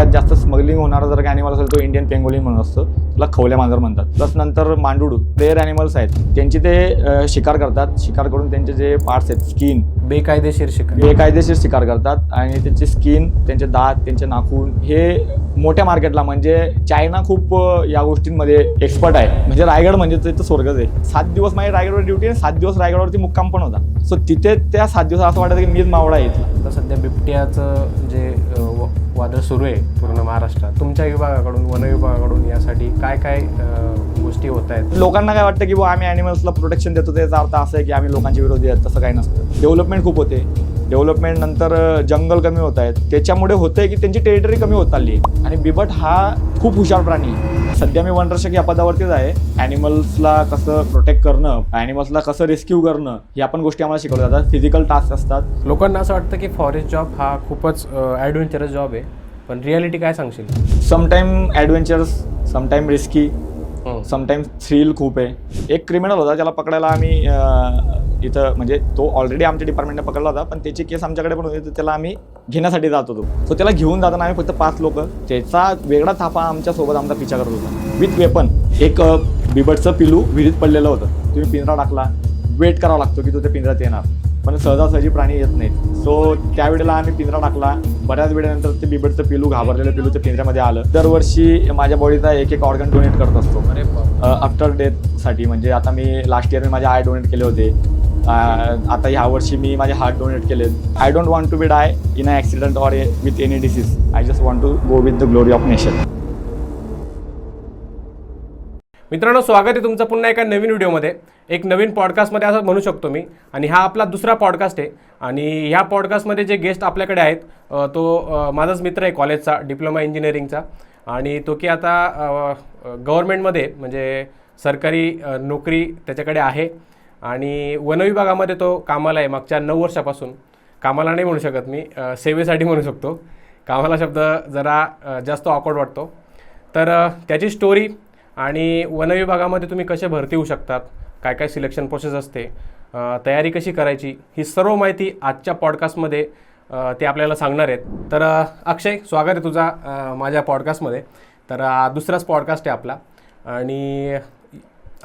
सगळ्यात जास्त स्मगलिंग होणारा जर का ॲनिमल असेल तो इंडियन पेंगोलिन म्हणून असतो, त्याला खवल्या मांजर म्हणतात. प्लस नंतर मांडुडू, रेअर ॲनिमल्स आहेत, त्यांची ते शिकार करतात. शिकार करून त्यांचे जे पार्ट्स आहेत, स्किन, बेकायदेशीर शिकार करतात आणि त्यांची स्किन, त्यांचे दात, त्यांचे नाखून हे मोठ्या मार्केटला म्हणजे चायना खूप या गोष्टींमध्ये एक्सपर्ट आहे. म्हणजे रायगड म्हणजे तिथं स्वर्गच आहे. 7 दिवस माझी रायगडवर ड्युटी आहे, 7 दिवस रायगडवरती मुक्काम पण होता. सो तिथे त्या 7 दिवस असं वाटतं की मीच मावळा आहे इथला. तर सध्या बिबट्याचं जे वादळ सुरू आहे पूर्ण महाराष्ट्रात, तुमच्या विभागाकडून, वन विभागाकडून यासाठी काय काय गोष्टी होत आहेत? लोकांना काय वाटतं की आम्ही ॲनिमल्सला प्रोटेक्शन देतो, त्याचा अर्थ असं आहे की आम्ही लोकांच्या विरोधी आहेत. तसं काही नसतं. डेव्हलपमेंट खूप होते. डेव्हलपमेंट नंतर जंगल कमी होत आहेत, त्याच्यामुळे होतंय की त्यांची टेरिटरी कमी होत चालली आहे. आणि बिबट हा खूप हुशार प्राणी आहे. सध्या मी वनरक्षक या पदावरतीच आहे. ॲनिमल्सला कसं प्रोटेक्ट करणं, ॲनिमल्सला कसं रेस्क्यू करणं, या पण गोष्टी आम्हाला शिकवल्या जातात. फिजिकल टास्क असतात. लोकांना असं वाटतं की फॉरेस्ट जॉब हा खूपच ॲडव्हेंचरस जॉब आहे, पण रियालिटी काय सांगशील? Sometime adventurous, sometime risky, sometime thrill खूप आहे. एक क्रिमिनल होता, त्याला पकडायला आम्ही इथं म्हणजे तो ऑलरेडी आमच्या डिपार्टमेंटने पकडला होता, पण त्याची केस आमच्याकडे पण होती, तर त्याला आम्ही घेण्यासाठी जात होतो. सो त्याला घेऊन जाताना आम्ही फक्त 5 लोक, त्याचा वेगळा थापा आमच्यासोबत आमचा पिछा करत होता विथ वेपन. एक बिबटचं पिलू विहिरीत पडलेलं होतं. तुम्ही पिंजरा टाकला, वेट करावा लागतो की तो त्या पिंजऱ्यात येणार, पण सहजासहजी प्राणी येत नाहीत. सो त्यावेळेला आम्ही पिंजरा टाकला. बऱ्याच वेळेनंतर ते बिबटचं पिलू, घाबरलेलं पिलू त्या पिंजऱ्यामध्ये आलं. दरवर्षी माझ्या बॉडीचा एक ऑर्गन डोनेट करत असतो आफ्टर डेथसाठी. म्हणजे आता मी लास्ट इयर माझे आय डोनेट केले होते. आता ह्या वर्षी मी माझे हार्ट डोनेट केले. I don't want to be die in a accident or with any disease. I just want to go with the glory of nation. मित्रांनो, स्वागत आहे तुमचं पुन्हा एका नवीन व्हिडिओमध्ये, एक नवीन पॉडकास्टमध्ये असं म्हणू शकतो मी. आणि हा आपला दुसरा पॉडकास्ट आहे. आणि ह्या पॉडकास्टमध्ये जे गेस्ट आपल्याकडे आहेत तो माझाच मित्र आहे कॉलेजचा, डिप्लोमा इंजिनिअरिंगचा. आणि तो की आता गव्हर्नमेंटमध्ये म्हणजे सरकारी नोकरी त्याच्याकडे आहे. आणि वनविभागामध्ये तो कामाला आहे मागच्या 9 वर्षापासून. कामाला नाही म्हणू शकत मी, सेवेसाठी म्हणू शकतो. कामाला शब्द जरा जास्त ऑकवर्ड वाटतो. तर त्याची स्टोरी आणि वनविभागामध्ये तुम्ही कसे भरती होऊ शकतात, काय काय सिलेक्शन प्रोसेस असते, तयारी कशी करायची, ही सर्व माहिती आजच्या पॉडकास्टमध्ये ते आपल्याला सांगणार आहेत. तर अक्षय, स्वागत आहे तुझा माझ्या पॉडकास्टमध्ये. तर दुसराच पॉडकास्ट आहे आपला. आणि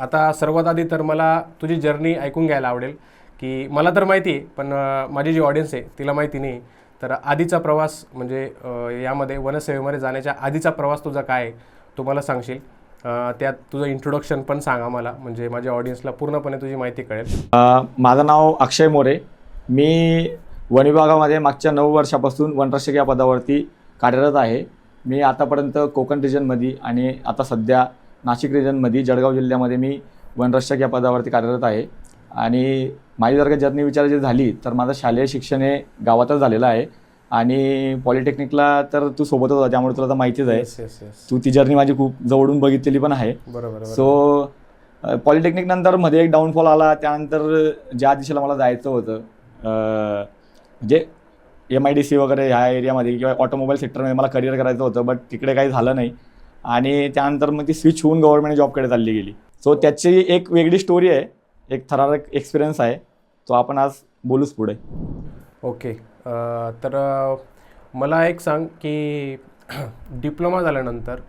आता सर्वात आधी तर मला तुझी जर्नी ऐकून घ्यायला आवडेल, की मला तर माहिती आहे पण माझी जी ऑडियन्स आहे तिला माहिती नाही. तर आधीचा प्रवास म्हणजे यामध्ये वनसेवेमध्ये जाण्याच्या आधीचा प्रवास तुझा काय आहे तो मला सांगशील. त्यात तुझं इंट्रोडक्शन पण सांग आम्हाला, म्हणजे माझ्या ऑडियन्सला पूर्णपणे तुझी माहिती कळेल. माझं नाव अक्षय मोरे. मी वन विभागामध्ये मागच्या 9 वर्षापासून वनरक्षक या पदावरती कार्यरत आहे. मी आतापर्यंत कोकण रिजनमध्ये आणि आता सध्या नाशिक रिजनमध्ये, जळगाव जिल्ह्यामध्ये मी वनरक्षक या पदावरती कार्यरत आहे. आणि माझी जर का जर्नी विचारायची झाली तर माझं शालेय शिक्षण हे गावातच झालेलं आहे. आणि पॉलिटेक्निकला तर तू सोबतच होता, त्यामुळे तुला तर माहितीच आहे. तू ती जर्नी माझी खूप जवळून बघितलेली पण आहे. बरोबर. सो पॉलिटेक्निक नंतर मध्ये एक डाऊनफॉल आला. त्यानंतर ज्या दिशेला मला जायचं होतं म्हणजे MIDC वगैरे ह्या एरियामध्ये किंवा ऑटोमोबाईल सेक्टरमध्ये मला करिअर करायचं होतं, बट तिकडे काही झालं नाही. आणि त्यानंतर मग ती स्विच होऊन गव्हर्नमेंट जॉबकडे चालली गेली. सो त्याची एक वेगळी स्टोरी आहे, एक थरारक एक्सपिरियन्स आहे, तो आपण आज बोलूच पुढे. ओके. तर मला एक सांग की डिप्लोमा झाल्यानंतर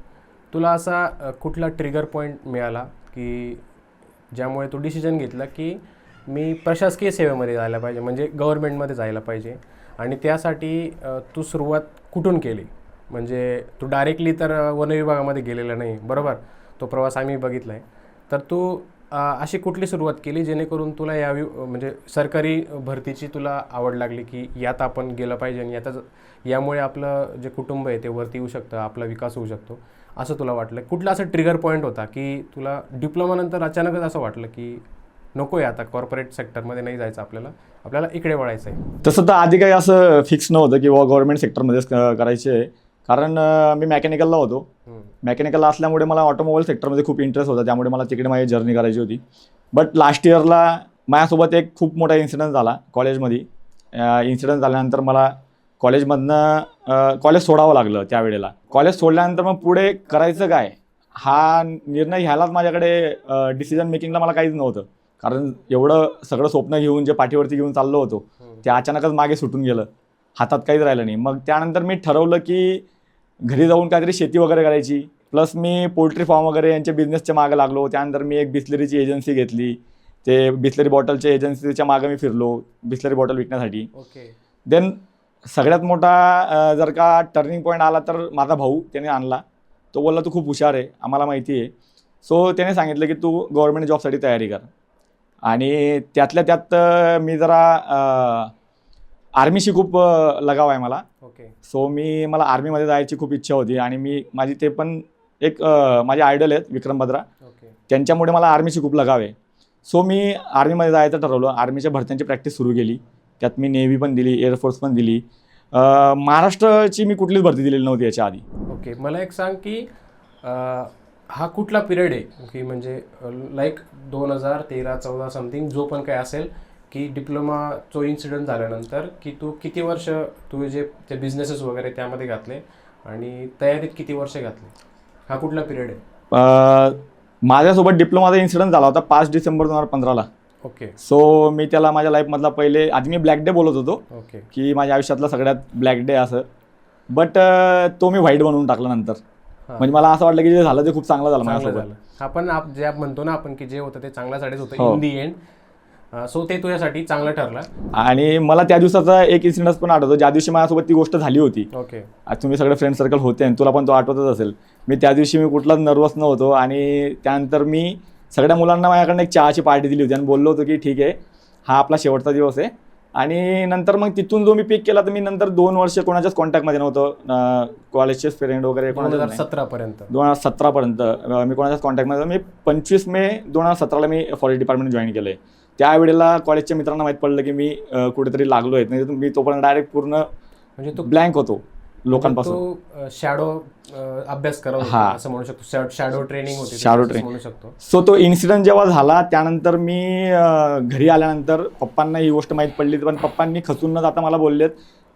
तुला असा कुठला ट्रिगर पॉईंट मिळाला की ज्यामुळे तू डिसिजन घेतला की मी प्रशासकीय सेवेमध्ये जायला पाहिजे, म्हणजे गव्हर्नमेंटमध्ये जायला पाहिजे. आणि त्यासाठी तू सुरुवात कुठून केली? म्हणजे तू डायरेक्टली तर वनविभागामध्ये गेलेला नाही, बरोबर? तो प्रवास आम्ही बघितला आहे. तर तू अशी कुठली सुरुवात केली जेणेकरून तुला म्हणजे सरकारी भरतीची तुला आवड लागली की यात आपण गेलं पाहिजे आणि यामुळे आपलं जे कुटुंब आहे ते वरती येऊ शकतं, आपला विकास होऊ शकतो, असं तुला वाटलं? कुठला असं ट्रिगर पॉईंट होता की तुला डिप्लोमानंतर अचानकच असं वाटलं की नको आहे आता कॉर्पोरेट सेक्टरमध्ये नाही जायचं, आपल्याला इकडे वळायचं आहे? तसं तर आधी काही असं फिक्स नव्हतं की गव्हर्नमेंट सेक्टरमध्येच करायचे आहे. कारण मी मेकॅनिकलला होतो. मेकॅनिकलला असल्यामुळे मला ऑटोमोबाईल सेक्टरमध्ये खूप इंटरेस्ट होता, त्यामुळे मला तिकडे माझी जर्नी करायची होती. बट लास्ट इयरला माझ्यासोबत एक खूप मोठा इन्सिडन्स झाला कॉलेजमध्ये. इन्सिडन्स झाल्यानंतर मला कॉलेज सोडावं लागलं. त्यावेळेला कॉलेज सोडल्यानंतर मग पुढे करायचं काय हा निर्णय घ्यायलाच माझ्याकडे डिसिजन मेकिंगला मला काहीच नव्हतं. कारण एवढं सगळं स्वप्न घेऊन जे पाठीवरती घेऊन चाललो होतो ते अचानकच मागे सुटून गेलं, हातात काहीच राहिलं नाही. मग त्यानंतर मी ठरवलं की घरी जाऊन काहीतरी शेती वगैरे करायची. प्लस मी पोल्ट्री फार्म वगैरे यांच्या बिझनेसच्या मागे लागलो. त्यानंतर मी एक बिस्लरीची एजन्सी घेतली. ते बिस्लरी बॉटलच्या एजन्सीच्या मागे मी फिरलो बिस्लरी बॉटल विकण्यासाठी. ओके. देन सगळ्यात मोठा जर का टर्निंग पॉईंट आला तर माझा भाऊ त्याने आणला. तो बोलला तू खूप हुशार आहे, आम्हाला माहिती आहे. सो त्याने सांगितलं की तू गव्हर्नमेंट जॉबसाठी तयारी कर. आणि त्यातल्या त्यात मी जरा आर्मीशी खूप लगाव आहे मला. ओके. सो मला आर्मीमध्ये जायची खूप इच्छा होती. आणि माझी ते पण एक माझे आयडल आहेत विक्रम बत्रा. ओके. त्यांच्यामुळे मला आर्मीशी खूप लगाव आहे. सो मी आर्मीमध्ये जायचं ठरवलं. आर्मीच्या भरत्यांची प्रॅक्टिस सुरू केली. त्यात मी नेव्ही पण दिली, एअरफोर्स पण दिली. महाराष्ट्राची मी कुठलीच भरती दिलेली नव्हती याच्या आधी. ओके. मला एक सांग की हा कुठला पिरियड आहे की म्हणजे लाईक 2013-14 समथिंग जो पण काय असेल की डिप्लोमाचा इन्सिडेंट झाल्यानंतर की तू किती वर्ष तुझे जे ते बिझनेसेस वगैरे त्यामध्ये घातले आणि तयारीत किती वर्ष घातले? हा कुठला पिरियड आहे? माझ्यासोबत डिप्लोमाचा इन्सिडेंट झाला होता 5 डिसेंबर 2015ला. ओके. सो मी त्याला माझ्या लाईफमधला पहिले आधी मी ब्लॅक डे बोलत होतो. ओके. की माझ्या आयुष्यातला सगळ्यात ब्लॅक डे असं. बट तो मी व्हाईट बनवून टाकला नंतर. म्हणजे मला असं वाटलं की जे झालं ते खूप चांगलं झालं माझ्यासोबत. आपण जे म्हणतो ना आपण की जे होतं ते चांगल्यासाठीच होतं हो. In the end. सो ते तुझ्यासाठी चांगलं ठरलं. आणि मला त्या दिवसाचा एक इन्सिडेंट पण आठवतो ज्या दिवशी माझ्यासोबत ती गोष्ट झाली होती. ओके. आज तुम्ही सगळे फ्रेंड सर्कल होते आणि तुला पण तो आठवतच असेल. मी त्या दिवशी मी कुठलाच नर्वस नव्हतो. आणि त्यानंतर मी सगळ्या मुलांना माझ्याकडनं एक चहाची पार्टी दिली होती आणि बोललो होतो की ठीक आहे हा आपला शेवटचा दिवस आहे. आणि नंतर मग तिथून जो मी पिक केला तर मी नंतर 2 वर्ष कोणाच्याच कॉन्टॅक्टमध्ये नव्हतं. कॉलेजचे फ्रेंड वगैरे 2017पर्यंत 2017पर्यंत मी कोणाच्याच कॉन्टॅक्टमध्ये. मी 25 मे 2017ला मी फॉरेस्ट डिपार्टमेंट जॉईन केलं आहे. त्यावेळेला कॉलेजच्या मित्रांना माहीत पडलं की मी कुठेतरी लागलो आहे. नाही मी तोपर्यंत डायरेक्ट पूर्ण म्हणजे तो ब्लँक होतो लोकांपासून. शॅडो अभ्यास करत होता असं म्हणू शकतो. शॅडो ट्रेनिंग होती. शॅडो ट्रेनिंग म्हणू शकतो. सो तो इन्सिडेंट जेव्हा झाला त्यानंतर मी घरी आल्यानंतर पप्पांना ही गोष्ट माहीत पडली. पण पप्पांनी खचून न जाता मला बोललेत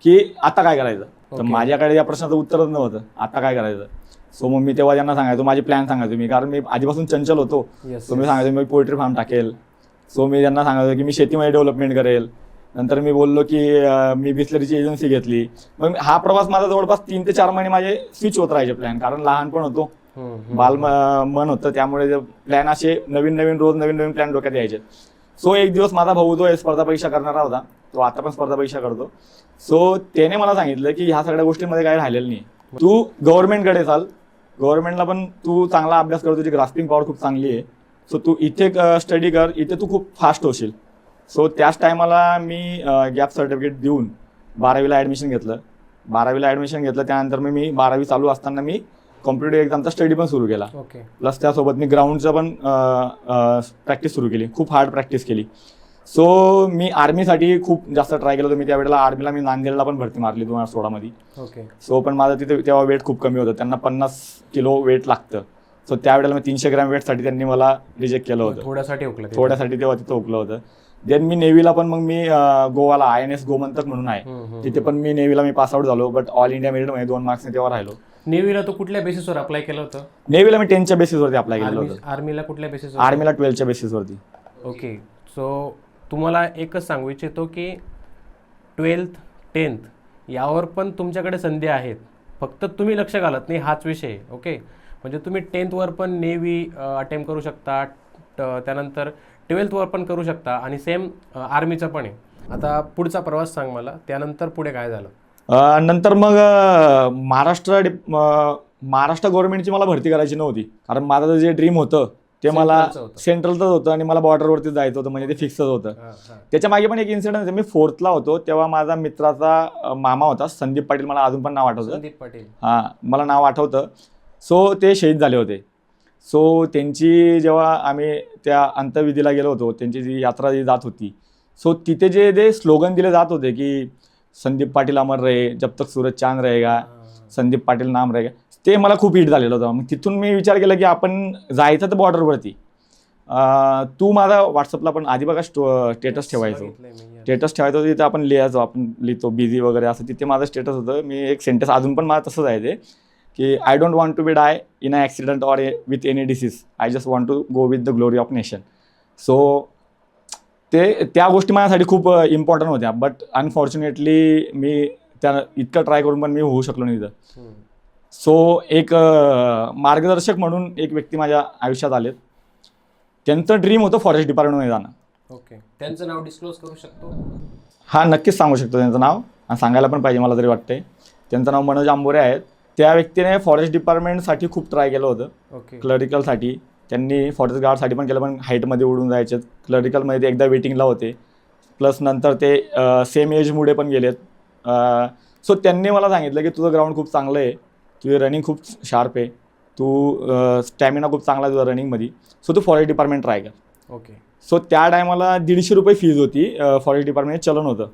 की आता काय करायचं. तर माझ्याकडे या प्रश्नाचं उत्तरच नव्हतं आता काय करायचं. सो मग मी तेव्हा त्यांना सांगायचो माझी प्लॅन सांगायचो मी, कारण मी आधीपासून चंचल होतो. सो मी सांगायचो मी पोल्ट्री फार्म टाकेल. सो मी त्यांना सांगायचो की मी शेतीमध्ये डेव्हलपमेंट करेल. नंतर मी बोललो की मी बिस्लरीची एजन्सी घेतली. मग हा प्रवास माझा जवळपास 3 ते 4 महिने माझे स्विच होत राहायचे प्लॅन, कारण लहानपण होतो, मन होतं. त्यामुळे प्लॅन असे रोज नवीन प्लॅन डोक्यात यायचे. सो एक दिवस माझा भाऊ जो स्पर्धा परीक्षा करणारा होता, तो आता पण स्पर्धा परीक्षा करतो. सो त्याने मला सांगितलं की ह्या सगळ्या गोष्टींमध्ये काही राहिलेलं नाही, तू गव्हर्नमेंटकडे चाल, गव्हर्नमेंटला पण तू चांगला अभ्यास कर, तुझी ग्रास्पिंग पॉवर खूप चांगली आहे. सो तू इथे स्टडी कर, इथे तू खूप फास्ट होशील. सो त्याच टायमाला मी गॅप सर्टिफिकेट देऊन 12वीला ॲडमिशन घेतलं. 12वीला ॲडमिशन घेतलं त्यानंतर मी 12वी चालू असताना मी कॉम्पिटेटिव्ह एक्झामचा स्टडी पण सुरू केला. प्लस त्यासोबत मी ग्राउंडचं पण प्रॅक्टिस सुरू केली, खूप हार्ड प्रॅक्टिस केली. सो मी आर्मीसाठी खूप जास्त ट्राय केलं होतं. मी त्यावेळेला आर्मीला मी नांदेडला पण भरती मारली 2016मध्ये. सो पण माझं तिथे तेव्हा वेट खूप कमी होतं, त्यांना 50 किलो वेट लागतं. सो त्यावेळेला मी 300 ग्रॅम वेटसाठी त्यांनी मला रिजेक्ट केलं होतं, थोड्यासाठी तेव्हा तिथं ओकलं होतं. देन मी नेव्हीला पण मग मी गोवाला INS गोमंतक म्हणून आहे, तिथे पण मी नेव्हीला मी पासआउट झालो. बट ऑल इंडिया मेरिटमध्ये 2 मार्क्सने तेव्हा राहिलो. नेव्हीला तो कुठल्या बेसिसवर अप्लाय केलं होतं? नेव्हीला मी 10च्या बेसिसवरती अप्लाय केलं होतं. आर्मीला कुठल्या बेसिसवर? आर्मीला 12च्या बेसिसवरती. ओके. सो तुम्हाला एकच सांगू इच्छितो की 12th 10th यावर पण तुमच्याकडे संधी आहेत, फक्त तुम्ही लक्ष घालत नाही, हाच विषय. ओके. म्हणजे तुम्ही 10th वर पण नेव्ही अटेम्प्ट करू शकता, त्यानंतर 12th वर पण करू शकता, आणि सेम आर्मीचं पण आहे. आता पुढचा प्रवास सांग मला, त्यानंतर पुढे काय झालं? नंतर मग महाराष्ट्र गव्हर्नमेंटची मला भरती करायची नव्हती, कारण माझं जे ड्रीम होतं ते मला सेंट्रलचंच होतं आणि मला बॉर्डरवरती जायचं होतं, म्हणजे ते फिक्सच होतं. त्याच्या मागे पण एक इन्सिडेंट आहे. मी 4thला होतो तेव्हा माझा मित्राचा मामा होता, संदीप पाटील, मला अजून पण नाव आठवतं. संदीप पाटील, हां, मला नाव आठवतं. सो ते शहीद झाले होते. सो त्यांची जेव्हा आम्ही त्या अंत्यविधीला गेलो होतो, त्यांची जी यात्रा जी जात होती, सो तिथे जे स्लोगन दिले जात होते की संदीप पाटील अमर रहे, जब तक सूरज चांद रहेगा, संदीप पाटील नाम रहेगा, ते मला खूप हिट झालेलं होतं. मग तिथून मी विचार केला की आपण जायचं तर बॉर्डरवरती. तू माझा व्हॉट्सअपला पण आधी बघा स्टेटस ठेवायचो, तिथे आपण लिहायचो, आपण लिहितो बिझी वगैरे असं, तिथे माझं स्टेटस होतं. मी एक सेंटेन्स अजून पण मला तसंच आहे ते, की I don't want to be die in a accident or with any disease, I just want to go with the glory of nation. So त्या गोष्टी माझ्यासाठी खूप इम्पॉर्टंट होत्या. बट अनफॉर्च्युनेटली मी त्या इतकं ट्राय करून पण मी होऊ शकलो नाही तिथं. सो एक मार्गदर्शक म्हणून एक व्यक्ती माझ्या आयुष्यात आलेत. त्यांचं ड्रीम होतं फॉरेस्ट डिपार्टमेंटमध्ये जाणं. ओके, त्यांचं नाव डिस्क्लोज करू शकतो? हा, नक्कीच सांगू शकतो त्यांचं नाव, आणि सांगायला पण पाहिजे मला तरी वाटतंय. त्यांचं नाव मनोज आंबोरे आहेत. त्या व्यक्तीने फॉरेस्ट डिपार्टमेंटसाठी खूप ट्राय केलं होतं. ओके. क्लरिकलसाठी त्यांनी फॉरेस्ट गार्डसाठी पण केलं, पण हाईटमध्ये उडून जायचे. क्लरिकलमध्ये ते एकदा वेटिंगला होते, प्लस नंतर ते सेम एजमुळे पण गेलेत. सो त्यांनी मला सांगितलं की तुझं ग्राउंड खूप चांगलं आहे, तुझी रनिंग खूप शार्प आहे, तू स्टॅमिना खूप चांगला आहे तुझा रनिंगमध्ये, सो तू फॉरेस्ट डिपार्टमेंट ट्राय कर. ओके. सो त्या टायमाला 150 रुपये फीज होती. फॉरेस्ट डिपार्टमेंट चलन होतं.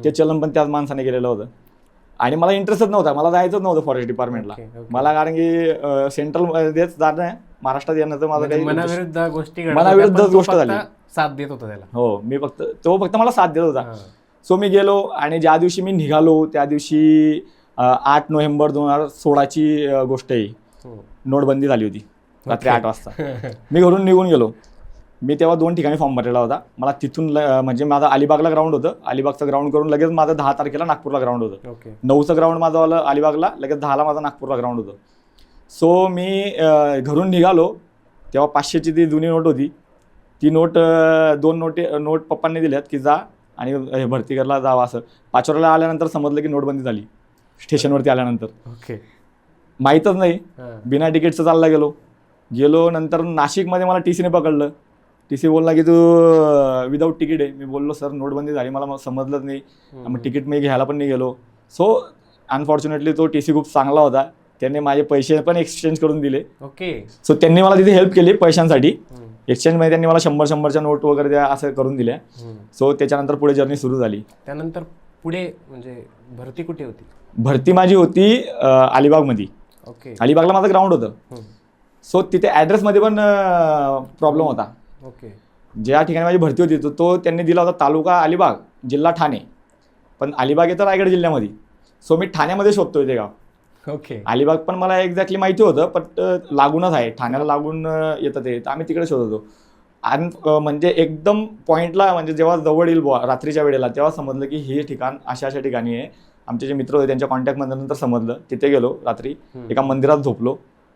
ते चलन पण त्याच माणसाने केलेलं होतं, आणि मला इंटरेस्टच नव्हता. मला जायचंच नव्हतं फॉरेस्ट डिपार्टमेंटला. मला कारण की सेंट्रलमध्येच जाणं, महाराष्ट्रात येणं तर माझं काही मनाविरुद्ध गोष्टी मनाविरुद्ध गोष्ट झाली. साथ देत होता त्याला. हो, तो फक्त मला साथ देत होता. सो मी गेलो, आणि ज्या दिवशी मी निघालो त्या दिवशी 8 नोव्हेंबर 2016ची गोष्ट आहे. नोटबंदी झाली होती रात्री 8 वाजता. मी घरून निघून गेलो. मी तेव्हा 2 ठिकाणी फॉर्म भरलेला होता. मला तिथून म्हणजे माझं अलिबागला ग्राउंड होतं. अलिबागचं ग्राउंड करून लगेच माझं 10 तारखेला नागपूरला ग्राउंड होतं. ओके. 9चं ग्राउंड माझं आलं अलिबागला, लगेच 10ला माझं नागपूरला ग्राउंड होतं. सो मी घरून निघालो तेव्हा 500ची ती जुनी नोट होती. ती नोट 2 नोट पप्पांनी दिल्यात की जा आणि भरती करायला जावं. असं पाचोऱ्याला आल्यानंतर समजलं की नोटबंदी झाली. स्टेशनवरती आल्यानंतर ओके, माहीतच नाही, बिना तिकीटचं चालला गेलो. नंतर नाशिकमध्ये मला TCने पकडलं. TC बोलला की तू विदाऊट तिकीट आहे. मी बोललो सर नोटबंदी झाली, मला समजलंच नाही. मग तिकीट मी घ्यायला पण नाही गेलो. सो अनफॉर्च्युनेटली तो TC खूप चांगला होता. त्यांनी माझे पैसे पण एक्सचेंज करून दिले. ओके. सो त्यांनी मला तिथे हेल्प केली पैशांसाठी. एक्सचेंजमध्ये त्यांनी मला 100-100च्या नोट वगैरे द्या असं करून दिल्या. सो त्याच्यानंतर पुढे जर्नी सुरू झाली. त्यानंतर पुढे म्हणजे भरती कुठे होती? भरती माझी होती अलिबागमध्ये. ओके. अलिबागला माझं ग्राउंड होतं. सो तिथे ॲड्रेसमध्ये पण प्रॉब्लेम होता. ओके. ज्या ठिकाणी माझी भरती होती तो त्यांनी दिला होता तालुका अलिबाग, जिल्हा ठाणे, पण अलिबाग येतं रायगड जिल्ह्यामध्ये. सो मी ठाण्यामध्ये शोधतोय ते गाव. ओके. अलिबाग पण मला एक्झॅक्टली माहिती होतं, पण लागूनच आहे, ठाण्याला लागून येतं ते, तर आम्ही तिकडे शोधतो. आणि म्हणजे एकदम पॉईंटला, म्हणजे जेव्हा जवळ येईल रात्रीच्या वेळेला, तेव्हा समजलं की हे ठिकाण अशा ठिकाणी आहे. आमचे जे मित्र होते त्यांच्या कॉन्टॅक्टमध्ये नंतर समजलं. तिथे गेलो रात्री, एका मंदिरात झोपलो.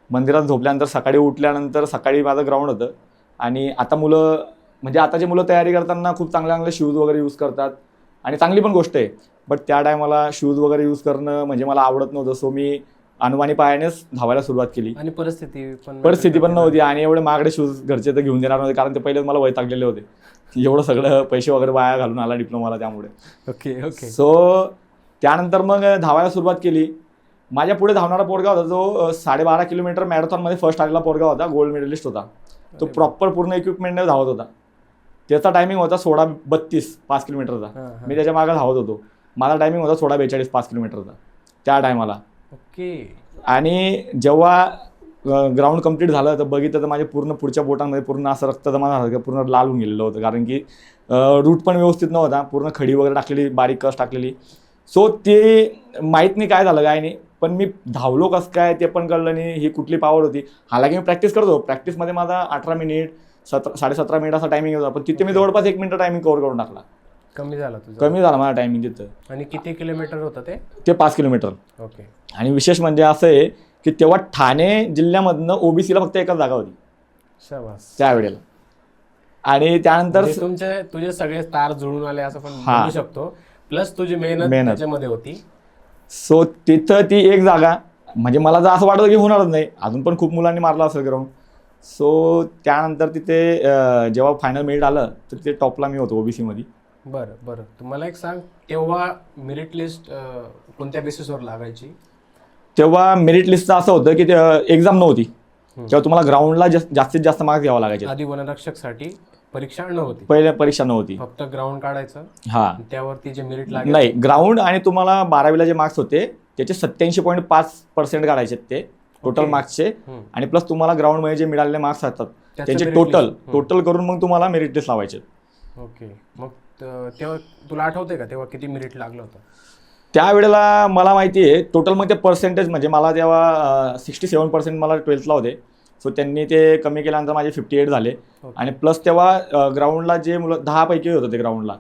मंदिरात झोपल्यानंतर सकाळी उठल्यानंतर सकाळी माझं ग्राउंड होतं. आणि आता म्हणजे आताची मुलं तयारी करताना खूप चांगले शूज वगैरे यूज करतात, आणि चांगली पण गोष्ट आहे. बट त्या टायमाला शूज वगैरे यूज करणं म्हणजे मला आवडत नव्हतं. सो मी अनुमानी पायानेच धावायला सुरुवात केली. आणि परिस्थिती पण नव्हती, आणि एवढे महागडे शूज घरचे तर घेऊन देणार नव्हते, कारण ते पहिलेच मला वैतागलेले होते. एवढं सगळं पैसे वगैरे वाया घालून आला डिप्लोमाला त्यामुळे. ओके. ओके. सो त्यानंतर मग धावायला सुरुवात केली. माझ्या पुढे धावणारा पोरगा होता जो 12.5 किलोमीटर मॅरेथॉनमध्ये फर्स्ट आलेला पोरगा होता, गोल्ड मेडलिस्ट होता. तो प्रॉपर पूर्ण इक्विपमेंटने धावत होता. त्याचा टायमिंग होता 16:32 5 किलोमीटरचा. मी त्याच्या मागे धावत होतो. माझा टायमिंग होता 16:42 5 किलोमीटरचा त्या टायमाला. ओके. आणि जेव्हा ग्राउंड कंप्लीट झालं तर बघितलं तर माझ्या पूर्ण पुढच्या बोटांमध्ये पूर्ण असं रक्त जमा झालं, पूर्ण लाल होऊन गेलेलं होतं, कारण की रूट पण व्यवस्थित नव्हता, पूर्ण खडी वगैरे टाकलेली, बारीक कस टाकलेली. सो ते माहीत नाही काय झालं काय नाही, पण मी धावलो कसं काय ते पण कळलं नाही. ही कुठली पॉवर होती. हालाकी मी प्रॅक्टिस करतो. प्रॅक्टिसमध्ये माझा 18 मिनिट 17.5 मिनिट असा टायमिंग होता, पण तिथे मी जवळपास 1 मिनिट टायमिंग कव्हर करून टाकला. कमी झाला माझा टायमिंग तिथं. आणि किती किलोमीटर होतं ते 5 किलोमीटर. ओके. आणि विशेष म्हणजे असं आहे की तेव्हा ठाणे जिल्ह्यामधनं OBCला फक्त एकच जागा होती त्यावेळेला. आणि त्यानंतर तुझे सगळे तार जुळून आले असं पण म्हणू शकतो. प्लस तुझी मेहनत त्याच्यामध्ये होती. सो तिथं ती एक जागा, म्हणजे मला जर असं वाटतं की होणारच नाही, अजून पण खूप मुलांनी मारला असेल ग्राउंड. सो त्यानंतर तिथे जेव्हा फायनल मेरिट आलं तर तिथे टॉपला मी होतो OBC मध्ये. बरं. तुम्हाला एक सांग, तेव्हा मेरिट लिस्ट कोणत्या बेसिसवर लागायची? तेव्हा मेरिट लिस्टचं असं होतं की एक्झाम नव्हती, तेव्हा तुम्हाला ग्राउंडला जास्तीत जास्त मार्क्स घ्यावा लागायचे. आधी वनरक्षकसाठी परीक्षा नव्हती, पहिले परीक्षा नव्हती, फक्त ग्राउंड काढायचं. हा, त्यावरती जे मेरिट लागेल नाही, ग्राउंड आणि तुम्हाला 12वीला जे मार्क्स होते त्याचे 87.5% काढायचे ते टोटल मार्क्सचे. आणि प्लस तुम्हाला ग्राउंड मध्ये जे मिळालेले मार्क्स असतात त्यांचे टोटल करून मग तुम्हाला मेरिट लिस्ट लावायचे. ओके. मग तेव्हा तुला आठवते का तेव्हा किती मेरिट लागलं होतं? त्यावेळेला मला माहिती आहे टोटल मग ते पर्सेंटेज, म्हणजे मला तेव्हा 67% मला 12thला होते. सो त्यांनी ते कमी केल्यानंतर माझे 58 झाले. आणि प्लस तेव्हा ग्राउंडला जे मुलं 10 पैकी होतं ते ग्राउंडला,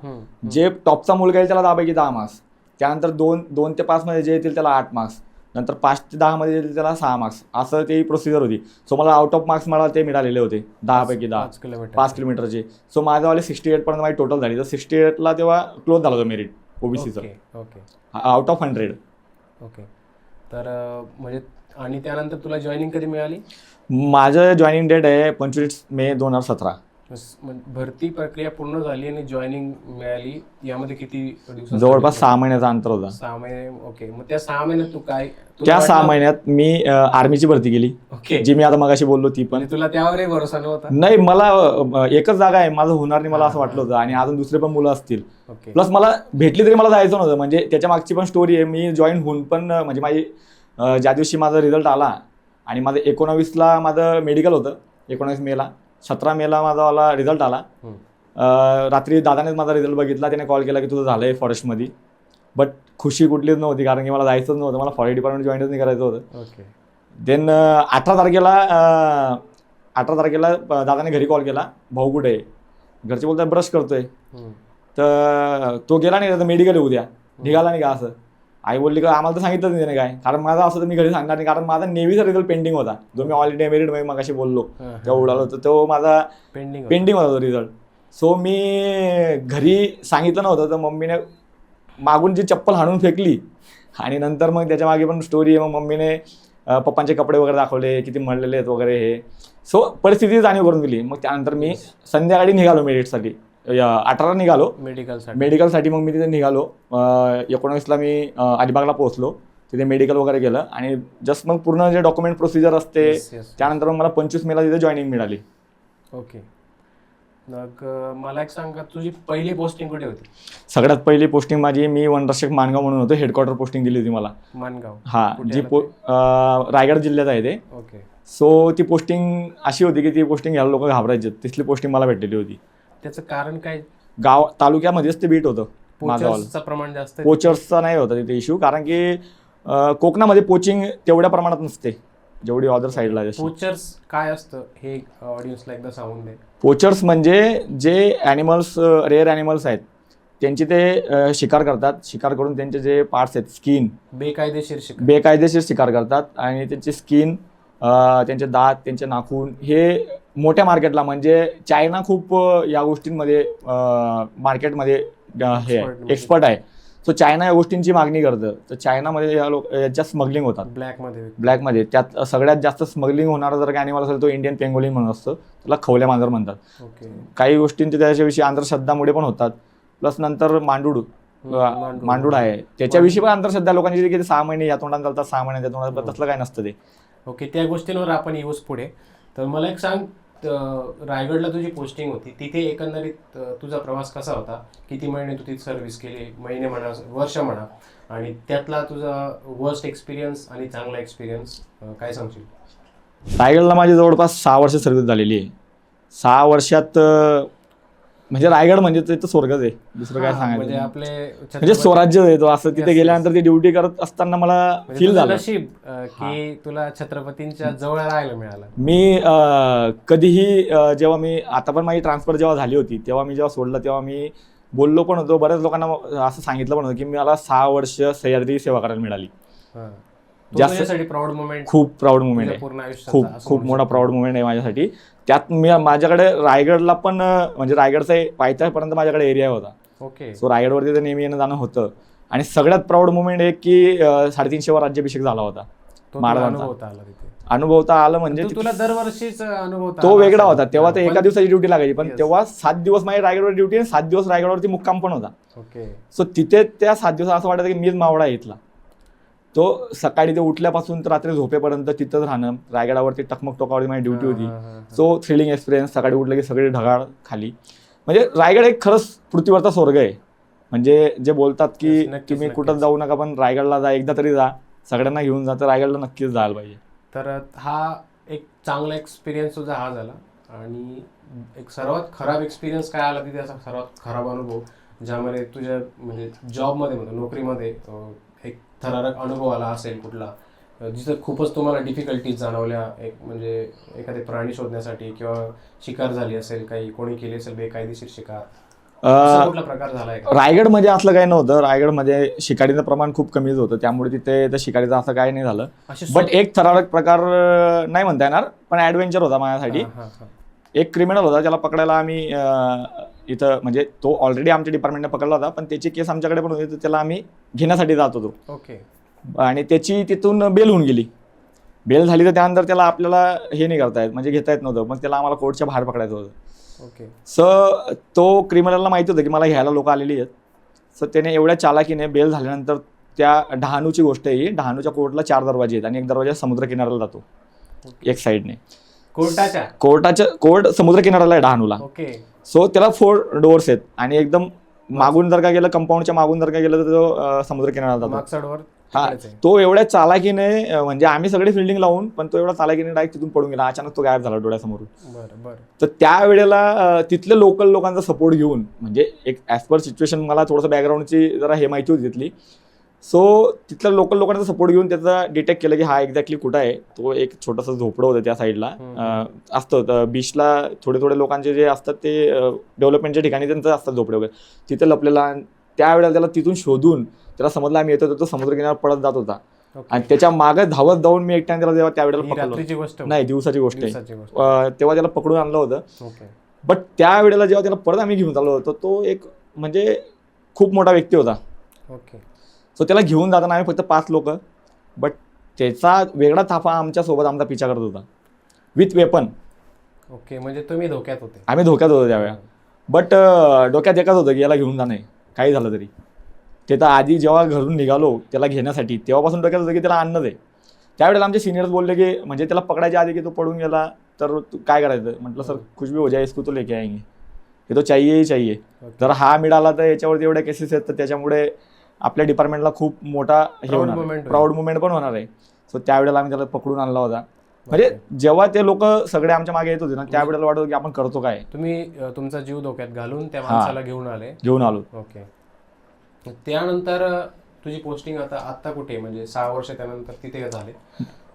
जे टॉपचा मुलगा येईल त्याला 10 पैकी 10 मार्क्स, त्यानंतर 2 ते 5 मध्ये जे येतील त्याला 8 मार्क्स, नंतर 5 ते 10 मध्ये दिले त्याला 6 मार्क्स, असं ती प्रोसिजर होती. सो मला आउट ऑफ मार्क्स मला ते मिळालेले होते 10 पैकी 10, 5 किलोमीटरचे. सो माझ्यावाले 68 पर्यंत माझी टोटल झाली. तर 68ला तेव्हा क्लोज झालं होतं मेरिट ओबीसीचं, ओके आउट ऑफ 100. ओके. तर म्हणजे आणि त्यानंतर तुला जॉईनिंग कधी मिळाली? माझं जॉईनिंग डेट आहे 25 मे 2017. भरती प्रक्रिया पूर्ण झाली आणि जॉईनिंग मिळाली, यामध्ये किती दिवस? जवळपास 6 महिन्याचा अंतर होता. 6 महिने. ओके. मग त्या 6 महिन्यात तू काय, त्या 6 महिन्यात मी आर्मीची भरती केली, जी मी आता मगाशी बोललो ती पण. तुला त्यावरही भरोसा नव्हता? नाही, मला एकच जागा आहे, माझं होणार नाही मला असं वाटलं होतं, आणि अजून दुसरे पण मुलं असतील. प्लस मला भेटली तरी मला जायचं नव्हतं. म्हणजे त्याच्या मागची पण स्टोरी आहे. मी जॉईन होऊन पण म्हणजे माझी ज्या दिवशी माझा रिझल्ट आला आणि माझं 19ला माझं मेडिकल होतं, 19 मेला, 17 मेला माझावाला रिझल्ट आला. रात्री दादानेच माझा रिझल्ट बघितला, त्याने कॉल केला की तुझं झालं आहे फॉरेस्टमध्ये. बट खुशी कुठलीच नव्हती, कारण की मला जायचंच नव्हतं, मला फॉरेस्ट डिपार्टमेंट जॉईनच नाही करायचं होतं. ओके. देन 18 तारखेला दादाने घरी कॉल केला, भाऊ कुठे आहे? घरचे बोलतात ब्रश करतोय. तर तो गेला नाही, तर मेडिकल येऊ द्या, निघाला नाही का असं. आई बोलली का आम्हाला तर सांगितलं नाही त्याने काय, कारण माझा असं तर मी घरी सांगणार नाही, कारण माझा नेव्हीचा रिझल्ट पेंडिंग होता, जो मी ऑल इंडिया मेरिट मध्ये मगाशी बोललो तेव्हा उडालो होतो, तो माझा पेंडिंग होता तो रिझल्ट. सो मी घरी सांगितलं नव्हतं, तर मम्मीने मागून जी चप्पल हाणून फेकली, आणि नंतर मग त्याच्या मागे पण स्टोरी आहे. मग मम्मीने पप्पांचे कपडे वगैरे दाखवले, किती मळलेले आहेत वगैरे हे. सो परिस्थिती जाणीव करून दिली. मग त्यानंतर मी संध्याकाळी निघालो मेरिटसाठी, 18 निघालो मेडिकलसाठी. मग मी तिथे निघालो, 19ला मी अलिबागला पोहोचलो, तिथे मेडिकल वगैरे केलं, आणि जस्ट मग पूर्ण जे डॉक्युमेंट प्रोसिजर असते त्यानंतर मग मला 25 मेला तिथे जॉईनिंग मिळाली. ओके. मग मला एक सांग, तुझी पहिली पोस्टिंग कुठे होती? सगळ्यात पहिली पोस्टिंग माझी, मी वनरक्षक माणगाव म्हणून होतो, हेडक्वार्टर पोस्टिंग दिली होती मला. माणगाव? हा, जी रायगड जिल्ह्यात आहे ते. ओके. सो ती पोस्टिंग अशी होती की ती पोस्टिंग घ्यायला लोक घाबरायचे, तिथली पोस्टिंग मला भेटलेली होती. त्याचं कारण काय? गाव तालुक्यामध्येच ते बीट होतं माझं. पोचर्सचं प्रमाण जास्त? पोचर्सचा नाही होता तिथे इश्यू, कारण की कोकणामध्ये पोचिंग तेवढ्या प्रमाणात नसते जेवढी अदर साईडला. पोचर्स काय असतं हे ऑडियन्सला एकदा सांगून दे. पोचर्स म्हणजे जे ॲनिमल्स, रेअर ॲनिमल्स आहेत, त्यांची ते शिकार करतात. शिकार करून त्यांचे जे पार्ट्स आहेत, स्किन, बेकायदेशीर शिकार करतात, आणि त्यांची स्किन, त्यांचे दात, त्यांचे नाखून, हे मोठ्या मार्केटला, म्हणजे चायना खूप या गोष्टींमध्ये मार्केटमध्ये हे एक्सपर्ट आहे. सो चायना या गोष्टींची मागणी करतं. तर चायनामध्ये याच्या स्मगलिंग होतात ब्लॅकमध्ये. त्यात सगळ्यात जास्त स्मगलिंग होणारा जर काही ॲनिमल असेल तो इंडियन पेंगोलिन म्हणून असतं, त्याला खवल्या मांजर म्हणतात. काही गोष्टींचे त्याच्याविषयी अंधश्रद्धामुळे पण होतात. प्लस नंतर मांडूळ आहे, त्याच्याविषयी पण अंधश्रद्धा लोकांची, की 6 महिने या तोंडात चालतात, 6 महिने त्या तोंडात, तसलं काय नसतं ते. ओके. त्या गोष्टींवर आपण येऊच पुढे. तर मला एक सांग, रायगडला तुझी पोस्टिंग होती, तिथे एकंदरीत तुझा प्रवास कसा होता? किती महिने तू तिथे सर्व्हिस केली, महिने म्हणा, वर्ष म्हणा, आणि त्यातला तुझा वर्स्ट एक्सपिरियन्स आणि चांगला एक्सपिरियन्स काय सांगशील? रायगडला माझी जवळपास 6 वर्ष सर्व्हिस झालेली आहे. 6 वर्षात म्हणजे रायगड म्हणजे ते स्वर्गच आहे, दुसरं काय सांगायचं. म्हणजे आपले म्हणजे स्वराज्य येतो असं. तिथे गेल्यानंतर ती ड्युटी करत असताना मला फील झालं की तुला छत्रपतींच्या जवळ राहायला मिळालं. मी कधीही जेव्हा मी आता पण माझी ट्रान्सफर जेव्हा झाली होती, तेव्हा मी जेव्हा सोडलं तेव्हा मी बोललो पण होतो, बऱ्याच लोकांना असं सांगितलं पण होतं की मला 6 वर्ष सह्याद्री सेवा करायला मिळाली. प्राऊड मुमेंट, खूप प्राऊड मुमेंट आहे, खूप मोठा प्राऊड मुमेंट आहे माझ्यासाठी. त्यात माझ्याकडे रायगडला पण म्हणजे रायगडचा पायथ्यापर्यंत माझ्याकडे एरिया होता. ओके. सो रायगडवरती तर नेहमी येणं जाणं होतं. आणि सगळ्यात प्राऊड मुमेंट आहे की 350वा राज्याभिषेक झाला होता महाराजांचा. अनुभवता आलं म्हणजे तुला दरवर्षीच अनुभव तो वेगळा होता. तेव्हा तर एका दिवसाची ड्युटी लागायची, पण तेव्हा 7 दिवस माझी रायगडवर ड्युटी आणि 7 दिवस रायगडवरती मुक्काम पण होता. ओके. सो तिथे त्या 7 दिवस असं वाटायचं की मीच मावळा इथला. तो सकाळी ते उठल्यापासून तर रात्री झोपेपर्यंत तिथंच राहणं. रायगडावरती टकमक टोकावरती माझी ड्युटी होती. So thrilling experience. सकाळी उठलं की सगळे ढगाळ खाली. म्हणजे रायगड एक खरंच पृथ्वीवरचा स्वर्ग आहे. म्हणजे जे बोलतात की तुम्ही कुठं जाऊ नका पण रायगडला जा, एकदा तरी जा, सगळ्यांना घेऊन जा, तर रायगडला नक्कीच जायला पाहिजे. तर हा एक चांगला एक्सपिरियन्स तुझा हा झाला. आणि एक सर्वात खराब एक्सपिरियन्स काय आला तिथे, असा सर्वात खराब अनुभव ज्यामध्ये तुझ्या म्हणजे जॉबमध्ये नोकरीमध्ये एक थरारक अनुभव आला असेल कुठला, जिथं खूपच तुम्हाला डिफिकल्टीज जाणवल्या, एक म्हणजे एखादे प्राणी शोधण्यासाठी किंवा शिकार झाली असेल, काही कोणी केली असेल बेकायदेशीर शिकार, असा कुठला प्रकार झालाय का? रायगडमध्ये असलं काही नव्हतं. रायगडमध्ये शिकारीचं प्रमाण खूप कमीच होतं, त्यामुळे तिथे तर शिकारीचं असं काही नाही झालं. असे बट एक थरारक प्रकार नाही म्हणता येणार, पण ॲडव्हेंचर होता माझ्यासाठी. हा. एक क्रिमिनल होता, ज्याला पकडायला आम्ही इथं म्हणजे तो ऑलरेडी आमच्या डिपार्टमेंटने पकडला होता, पण त्याची केस आमच्याकडे पण होती, तर त्याला आम्ही घेण्यासाठी जात होतो. ओके. आणि त्याची तिथून बेल होऊन गेली. बेल झाली तर त्यानंतर त्याला आपल्याला हे नाही करता येत, म्हणजे घेता येत नव्हतं. मग त्याला आम्हाला कोर्टच्या बाहेर पकडायचं होतं. ओके. सो तो क्रिमिनलला माहिती होतं की मला घ्यायला लोक आलेली आहेत. सो त्याने एवढ्या चालाकीने बेल झाल्यानंतर त्या डहाणूची गोष्ट आहे ही, डहाणूच्या कोर्टला 4 दरवाजे आहेत आणि एक दरवाजा समुद्र किनाऱ्याला जातो एक साईडने. कोर्ट समुद्र किनाऱ्याला आहे डहाणूला. ओके. सो त्याला 4 डोअर्स आहेत आणि एकदम मागून जर का गेलं, कंपाऊंडच्या मागून जर का गेलं तर तो समुद्र किनाऱ्याला जातो. हा, तो एवढ्या चालाकीने म्हणजे आम्ही सगळे फिल्डिंग लावून, पण तो एवढा चालाकीने डायरेक्ट तिथून पडून गेला. अचानक तो गायब झाला डोळ्यासमोरून. तर त्यावेळेला तिथले लोकल लोकांचा सपोर्ट घेऊन, म्हणजे एक ॲज पर सिच्युएशन मला थोडंसं बॅकग्राऊंडची जरा हे माहिती होती तिथली. सो तिथल्या लोकल लोकांचा सपोर्ट घेऊन त्याचा डिटेक्ट केलं की हा एक्झॅक्टली कुठं आहे. तो एक छोटंसं झोपडं होतं त्या साईडला असतं. बीचला थोडे लोकांचे जे असतात ते डेव्हलपमेंटच्या ठिकाणी त्यांचं असतात झोपडे वगैरे, तिथे लपलेला. त्यावेळेला त्याला तिथून शोधून त्याला समजलं आम्ही येतो, तो समुद्र किनाऱ्यावर पडत जात होता. आणि त्याच्या मागे धावत जाऊन मी एकट्याने त्याला त्यावेळेला पकडलं. नाही, दिवसाची गोष्ट आहे. तेव्हा त्याला पकडून आणलं होतं. बट त्यावेळेला जेव्हा त्याला परत आम्ही घेऊन चाललो होतो, तो एक म्हणजे खूप मोठा व्यक्ती होता. ओके. सो त्याला घेऊन जाताना आम्ही फक्त 5 लोक, बट त्याचा वेगळा थापा आमच्यासोबत आमचा पिछा करत होता विथ वेपन. ओके. म्हणजे तुम्ही धोक्यात होते? आम्ही धोक्यात होतो त्यावेळेला. बट डोक्यात एकच होतं की याला घेऊन जाणं आहे काही झालं तरी. ते तर आधी जेव्हा घरून निघालो त्याला घेण्यासाठी, तेव्हापासून डोक्यात होतं की त्याला आणणंच आहे. त्यावेळेला आमचे सिनियर्स बोलले की म्हणजे त्याला पकडायच्या आधी की तो पडून गेला तर तू काय करायचं. म्हटलं सर कुछ भी हो जाए इसको तो लेके आएंगे, हे तो चाहिए ही चाहिए. जर हा मिळाला तर याच्यावरती एवढ्या केसेस आहेत तर त्याच्यामुळे आपल्या डिपार्टमेंटला खूप मोठा हे होणार, प्राऊड मुवमेंट पण होणार आहे. सो त्यावेळेला आम्ही त्याला पकडून आणला होता. म्हणजे जेव्हा ते लोक सगळे आमच्या मागे येत होते ना, त्यावेळेला वाटत की आपण करतो काय. तुम्ही तुमचा जीव धोक्यात घालून त्या माणसाला घेऊन आलो. ओके. त्यानंतर तुझी पोस्टिंग आता कुठे, म्हणजे 6 वर्ष त्यानंतर तिथे झाले?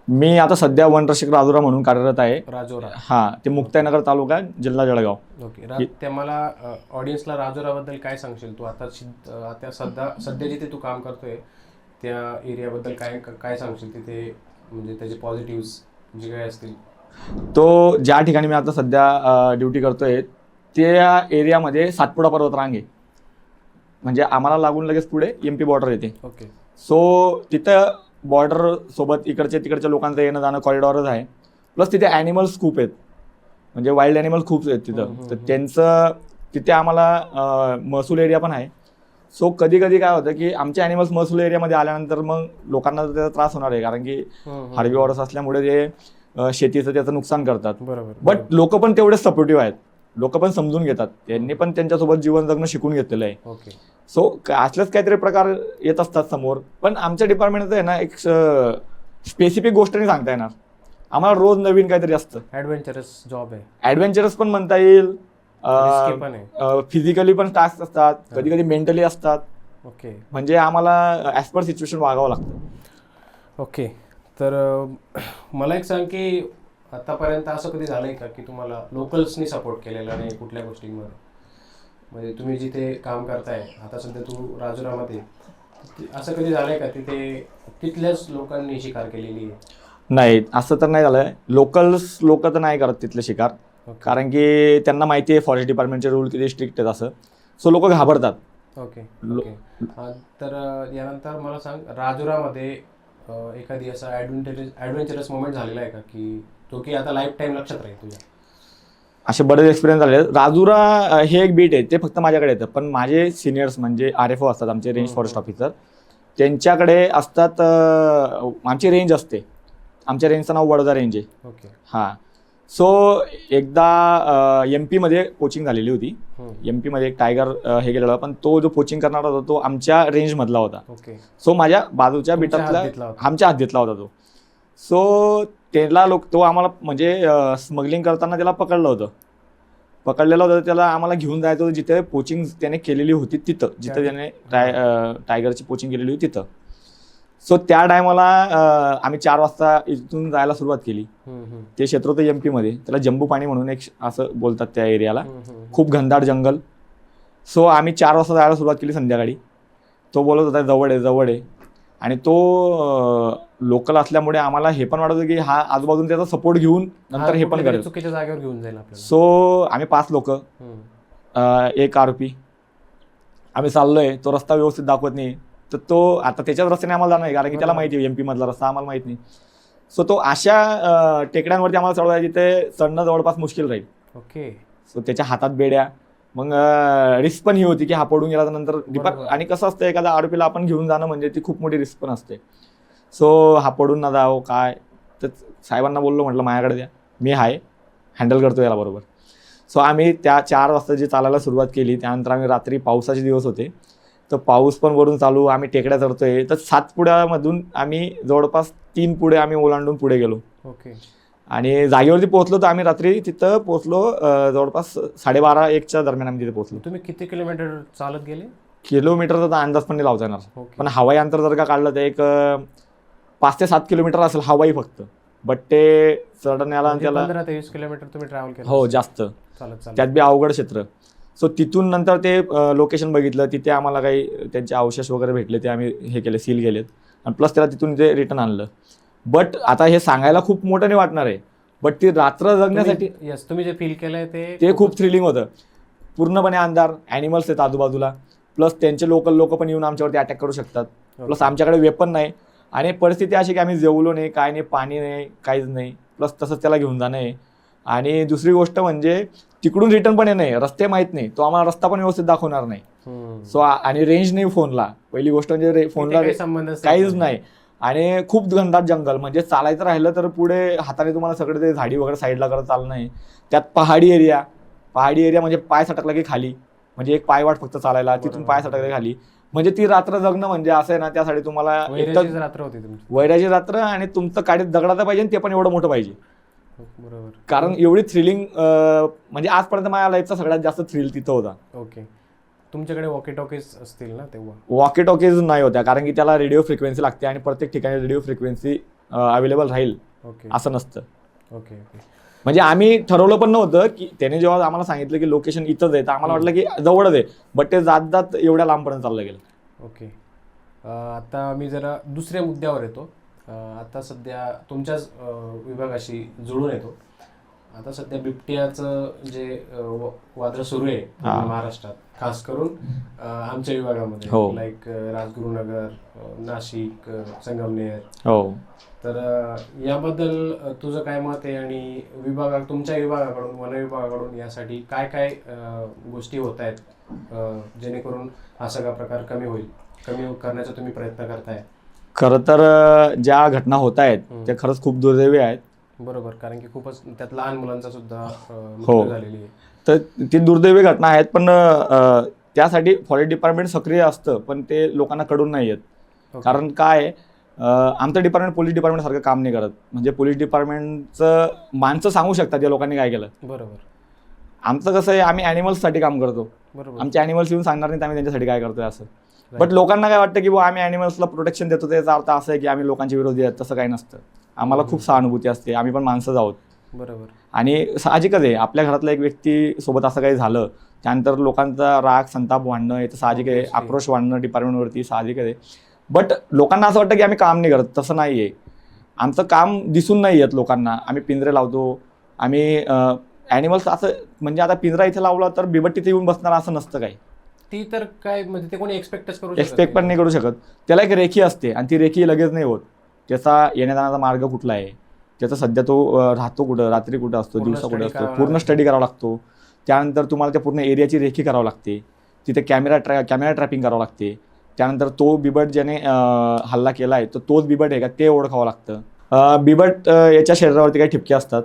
मी आता सध्या वनरक्षक राजुरा म्हणून कार्यरत आहे. राजुरा? हा, ते मुक्ताईनगर तालुका, जिल्हा जळगाव. ओके. त्या मला ऑडियन्सला राजुराबद्दल काय सांगशील तू? आता सध्या जिथे तू काम करतोय त्या एरियाबद्दल काय सांगशील तिथे, म्हणजे त्याचे पॉझिटिव्हज जे काय असतील? तो ज्या ठिकाणी मी आता सध्या ड्युटी करतोय त्या एरियामध्ये सातपुडा पर्वतरांग आहे. म्हणजे आम्हाला लागून लगेच पुढे MP बॉर्डर येते. ओके. सो तिथं बॉर्डर सोबत इकडच्या तिकडच्या लोकांचं येणं जाणं कॉरिडॉरच आहे. प्लस तिथे ॲनिमल्स खूप आहेत, म्हणजे वाईल्ड ॲनिमल खूप आहेत तिथं. तर त्यांचं तिथे आम्हाला महसूल एरिया पण आहे. सो कधी कधी काय होतं की आमचे ॲनिमल्स महसूल एरियामध्ये आल्यानंतर मग लोकांना त्याचा त्रास होणार आहे, कारण की हार्बिवॉरस असल्यामुळे ते शेतीचं त्याचं नुकसान करतात. बरोबर. बट लोक पण तेवढेच सपोर्टिव्ह आहेत, लोक पण समजून घेतात. त्यांनी पण त्यांच्यासोबत जीवन जगणं शिकून घेतलेलं आहे. ओके. सो असलेच काहीतरी प्रकार येत असतात समोर. पण आमच्या डिपार्टमेंटचं आहे ना एक स्पेसिफिक गोष्ट नाही सांगता येणार. आम्हाला रोज नवीन काहीतरी असतं. ॲडव्हेंचरस जॉब आहे. ॲडव्हेंचरस पण म्हणता येईल, फिजिकली पण टास्क असतात, कधी कधी मेंटली असतात. ओके. म्हणजे आम्हाला ॲज पर सिच्युएशन वागावं लागतं. ओके. तर मला एक सांग की आतापर्यंत असं कधी झालंय का की तुम्हाला लोकल्सनी सपोर्ट केलेला नाही कुठल्या गोष्टींमध्ये? म्हणजे तुम्ही जिथे काम करताय आता सध्या तू राजुरामध्ये, असं कधी झालंय का तिथे तिथल्याच लोकांनी शिकार केलेली आहे? नाही, असं तर नाही झालंय. लोक तर नाही करत तिथले शिकार, कारण की त्यांना माहिती आहे फॉरेस्ट डिपार्टमेंटचे रूल किती स्ट्रिक्ट आहेत असं. सो लोक घाबरतात. ओके. ओके. तर यानंतर मला सांग, राजुरामध्ये एखादी असा ॲडव्हेंचरस मोमेंट झालेला आहे का की तो की आता लाईफ टाईम लक्षात राहील तुझ्या? असे बरेच एक्सपिरियन्स झाले. राजुरा हे एक बीट आहे, ते फक्त माझ्याकडे येतं. पण माझे सिनियर्स म्हणजे RFO असतात, आमचे रेंज फॉरेस्ट ऑफिसर, त्यांच्याकडे असतात. आमची रेंज असते, आमच्या रेंजचं नाव वडोदा रेंज आहे. ओके. हां. सो एकदा MP मध्ये कोचिंग झालेली होती. MP मध्ये एक टायगर हे गेलेला, पण तो जो कोचिंग करणारा होता तो आमच्या रेंजमधला होता. ओके. सो माझ्या बाजूच्या बिटातला आमच्या हद्दीतला होता तो. सो त्याला तो आम्हाला म्हणजे स्मगलिंग करताना त्याला पकडलेलं होतं. त्याला आम्हाला घेऊन जायचं होतं जिथे पोचिंग त्याने केलेली होती तिथं, जिथं त्याने टायगरची पोचिंग केलेली होती तिथं. सो त्या टायमाला आम्ही 4 वाजता इथून जायला सुरुवात केली. ते क्षेत्र होतं MP मध्ये, त्याला जम्बू पाणी म्हणून एक असं बोलतात त्या एरियाला. खूप घनदाट जंगल. सो आम्ही 4 वाजता जायला सुरुवात केली संध्याकाळी. तो बोलत होता जवळ आहे. आणि तो लोकल असल्यामुळे आम्हाला हे पण वाटत होतं की हा आजूबाजून त्याचा सपोर्ट घेऊन नंतर हे पण करेल. चुकीच्या जागेवर घेऊन जाईल आपल्याला. सो आम्ही 5 लोक, एक आरोपी, आम्ही चाललोय. तो रस्ता व्यवस्थित दाखवत नाही, तर तो आता त्याच्याच रस्त्याने आम्हाला जाणार आहे कारण की त्याला माहिती आहे MP मधला रस्ता आम्हाला माहित नाही. सो तो अशा टेकड्यांवरती आम्हाला चढवायला तिथे चढणं जवळपास मुश्किल राहील. ओके. सो त्याच्या हातात बेड्या, मग रिस्क पण ही होती की हा पडून गेला तर नंतर आणि कसं असतं एखाद्या आरोपीला आपण घेऊन जाणं म्हणजे ती खूप मोठी रिस्क पण असते. सो हा पडून ना जावं काय, तर साहेबांना बोललो, म्हटलं माझ्याकडे द्या, मी आहे, हँडल करतो याला बरोबर. सो आम्ही त्या 4 वाजता जी चालायला सुरुवात केली, त्यानंतर आम्ही रात्री पावसाचे दिवस होते, तर पाऊस पण वरून चालू, आम्ही टेकड्या चढतोय, तर 7 पुड्यामधून आम्ही जवळपास 3 पुढे आम्ही ओलांडून पुढे गेलो. ओके. आणि जागेवरती पोहोचलो तर आम्ही रात्री तिथं पोहोचलो जवळपास 12:30-1च्या दरम्यान आम्ही तिथे पोहोचलो. तुम्ही किती किलोमीटर चालत गेले? किलोमीटरचा अंदाज पण नाही लावता येणार, ओके. पण हवाई अंतर जर का काढलं तर एक 5 ते 7 किलोमीटर असेल हवाई फक्त. बट ते चढण्याला त्याला 15 ते 20 किलोमीटर तुम्ही ट्रॅव्हल केलं? हो, जास्त, चालत. त्यात बी अवघड क्षेत्र. सो तिथून नंतर ते लोकेशन बघितलं, तिथे आम्हाला काही त्यांचे अवशेष वगैरे भेटले, ते आम्ही हे केले, सील केलेत, आणि प्लस त्याला तिथून ते रिटर्न आणलं. बट आता हे सांगायला खूप मोठं नाही वाटणार आहे, बट ती रात्र जगण्यासाठी तुम्ही जे फील केलंय ते खूप थ्रिलिंग होतं. पूर्णपणे अंधार, ॲनिमल्स आहेत आजूबाजूला, प्लस त्यांचे लोक पण येऊन आमच्यावरती अटॅक करू शकतात, प्लस आमच्याकडे वेपन नाही, आणि परिस्थिती अशी की आम्ही जेवलो नाही, काय नाही, पाणी नाही, काहीच नाही, प्लस तसंच त्याला घेऊन जाणं आहे. आणि दुसरी गोष्ट म्हणजे तिकडून रिटर्न पण नाही, रस्ते माहीत नाही, तो आम्हाला रस्ता पण व्यवस्थित दाखवणार नाही. सो आणि रेंज नाही फोनला, पहिली गोष्ट म्हणजे फोनला काहीच नाही, आणि खूप घनदाट जंगल, म्हणजे चालायचं राहिलं तर पुढे हाताने तुम्हाला सगळे ते झाडी वगैरे साईडला करत चालणं आहे. त्यात पहाडी एरिया म्हणजे पाय सटकला की खाली, म्हणजे एक पायवाट फक्त चालायला, तिथून पाय सटकले खाली, म्हणजे ती रात्र जगणं म्हणजे असं आहे ना, त्यासाठी तुम्हाला वैराची रात्र, आणि तुमचं काडीत दगडाचं पाहिजे, ते पण एवढं मोठं पाहिजे. बरोबर. कारण एवढी थ्रिलिंग, म्हणजे आजपर्यंत माझ्या लाईफचा सगळ्यात जास्त थ्रिल तिथं होता. ओके. तुमच्याकडे वॉकी टॉकीज असतील ना तेव्हा? वॉकी टॉकीज नाही होत्या, कारण की त्याला रेडिओ फ्रिक्वेन्सी लागते, आणि प्रत्येक ठिकाणी रेडिओ फ्रिक्वेन्सी अवेलेबल राहील असं नसतं. ओके. म्हणजे आम्ही ठरवलं पण नव्हतं की त्याने जेव्हा आम्हाला सांगितलं की लोकेशन इथंच आहे, तर आम्हाला वाटलं की जवळच आहे, बट ते जात एवढ्या लांबपर्यंत चाललं गेलं. ओके. आता मी जरा दुसऱ्या मुद्द्यावर येतो. आता सध्या तुमच्याच विभागाशी जुळून येतो. आता सध्या बिबट्याचं जे वादळ सुरू आहे महाराष्ट्रात, खास करून आमच्या विभागामध्ये, लाईक राजगुरुनगर, नाशिक, संगमनेर. हो. तर याबद्दल तुझं काय मत आहे, आणि तुमच्या विभागाकडून, वन विभागाकडून यासाठी काय काय गोष्टी होत आहेत जेणेकरून हा सगळा प्रकार कमी करण्याचा तुम्ही प्रयत्न करताय? खरं तर ज्या घटना होत आहेत त्या खरंच खूप दुर्दैवी आहेत. बरोबर, कारण की खूपच त्यात लहान मुलांचा सुद्धा मृत्यू झालेली आहे. तर ती दुर्दैवी घटना आहेत, पण त्यासाठी फॉरेस्ट डिपार्टमेंट सक्रिय असतं, पण ते लोकांना कळून नाही येत. कारण काय, आमचं डिपार्टमेंट पोलीस डिपार्टमेंट सारखं काम नाही करत. म्हणजे पोलीस डिपार्टमेंटचं माणसं सांगू शकतात या लोकांनी काय केलं. बरोबर. आमचं कसं आहे, आम्ही ॲनिमल्ससाठी काम करतो. बरोबर. आमचे ॲनिमल्स येऊन सांगणार नाही आम्ही त्यांच्यासाठी काय करतोय असं. बट लोकांना काय वाटतं की आम्ही ॲनिमल्सला प्रोटेक्शन देतो, त्याचा अर्थ असं आहे की आम्ही लोकांच्या विरोधी आहेत. तसं काही नसतं. आम्हाला खूप सहानुभूती असते, आम्ही पण माणसंच आहोत. बरोबर. आणि साहजिकच आहे, आपल्या घरातल्या एक व्यक्ती सोबत असं काही झालं, त्यानंतर लोकांचा राग, संताप वाढणं हे तर साहजिक आहे, आक्रोश वाढणं डिपार्टमेंटवरती साहजिक आहे. बट लोकांना असं वाटतं की आम्ही काम नाही करत, तसं नाही आहे. आमचं काम दिसून नाही येत लोकांना. आम्ही पिंजरे लावतो, आम्ही ॲनिमल्स, असं म्हणजे आता पिंजरा इथे लावला तर बिबट तिथे येऊन बसणार असं नसतं काही. ती तर काय, म्हणजे ते कोणी एक्सपेक्ट पण नाही करू शकत. त्याला एक रेखी असते, आणि ती रेखी लगेच नाही होत. त्याचा येण्या जाण्याचा मार्ग कुठला आहे, त्याचा सध्या तो राहतो कुठं, रात्री कुठं असतो, दिवसा कुठं असतो, पूर्ण स्टडी करावा लागतो. त्यानंतर तुम्हाला त्या पूर्ण एरियाची रेखी करावं लागते, तिथे कॅमेरा ट्रॅपिंग करावं लागते. त्यानंतर तो बिबट ज्याने हल्ला केला आहे तर तोच बिबट आहे का ते ओळखावं लागतं. बिबट याच्या शरीरावरती काही ठिपके असतात,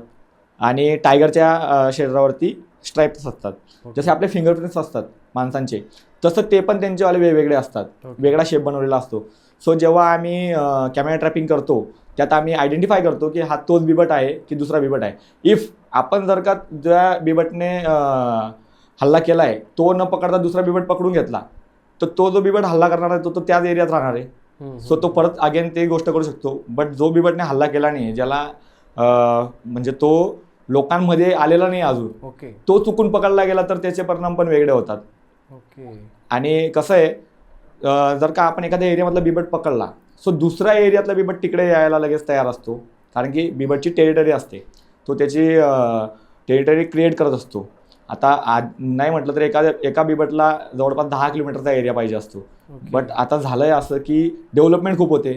आणि टायगरच्या शरीरावरती स्ट्राईप्स असतात. जसे आपले फिंगरप्रिंट्स असतात माणसांचे, तसं ते पण त्यांचेवाले वेगवेगळे असतात, वेगळा शेप बनवलेला असतो. सो जेव्हा आम्ही कॅमेरा ट्रॅपिंग करतो, त्यात आम्ही आयडेंटिफाय करतो की हा तोच बिबट आहे की दुसरा बिबट आहे. इफ आपण जर का ज्या बिबटने हल्ला केला आहे तो न पकडता दुसरा बिबट पकडून घेतला, तर तो जो बिबट हल्ला करणार आहे तो त्याच एरियात राहणार आहे. सो तो परत अगेन ते गोष्ट करू शकतो. बट जो बिबटने हल्ला केला नाही, ज्याला म्हणजे तो लोकांमध्ये आलेला नाही अजून, तो चुकून पकडला गेला तर त्याचे परिणाम पण वेगळे होतात. ओके. आणि कसं आहे, जर का आपण एखाद्या एरियामधला बिबट पकडला, सो दुसऱ्या एरियातला बिबट तिकडे यायला लगेच तयार असतो, कारण की बिबटची टेरिटरी असते, तो त्याची टेरिटरी क्रिएट करत असतो. आता आज नाही म्हटलं तर एका बिबटला जवळपास 10 किलोमीटरचा एरिया पाहिजे असतो. बट आता झालंय असं की डेव्हलपमेंट खूप होते,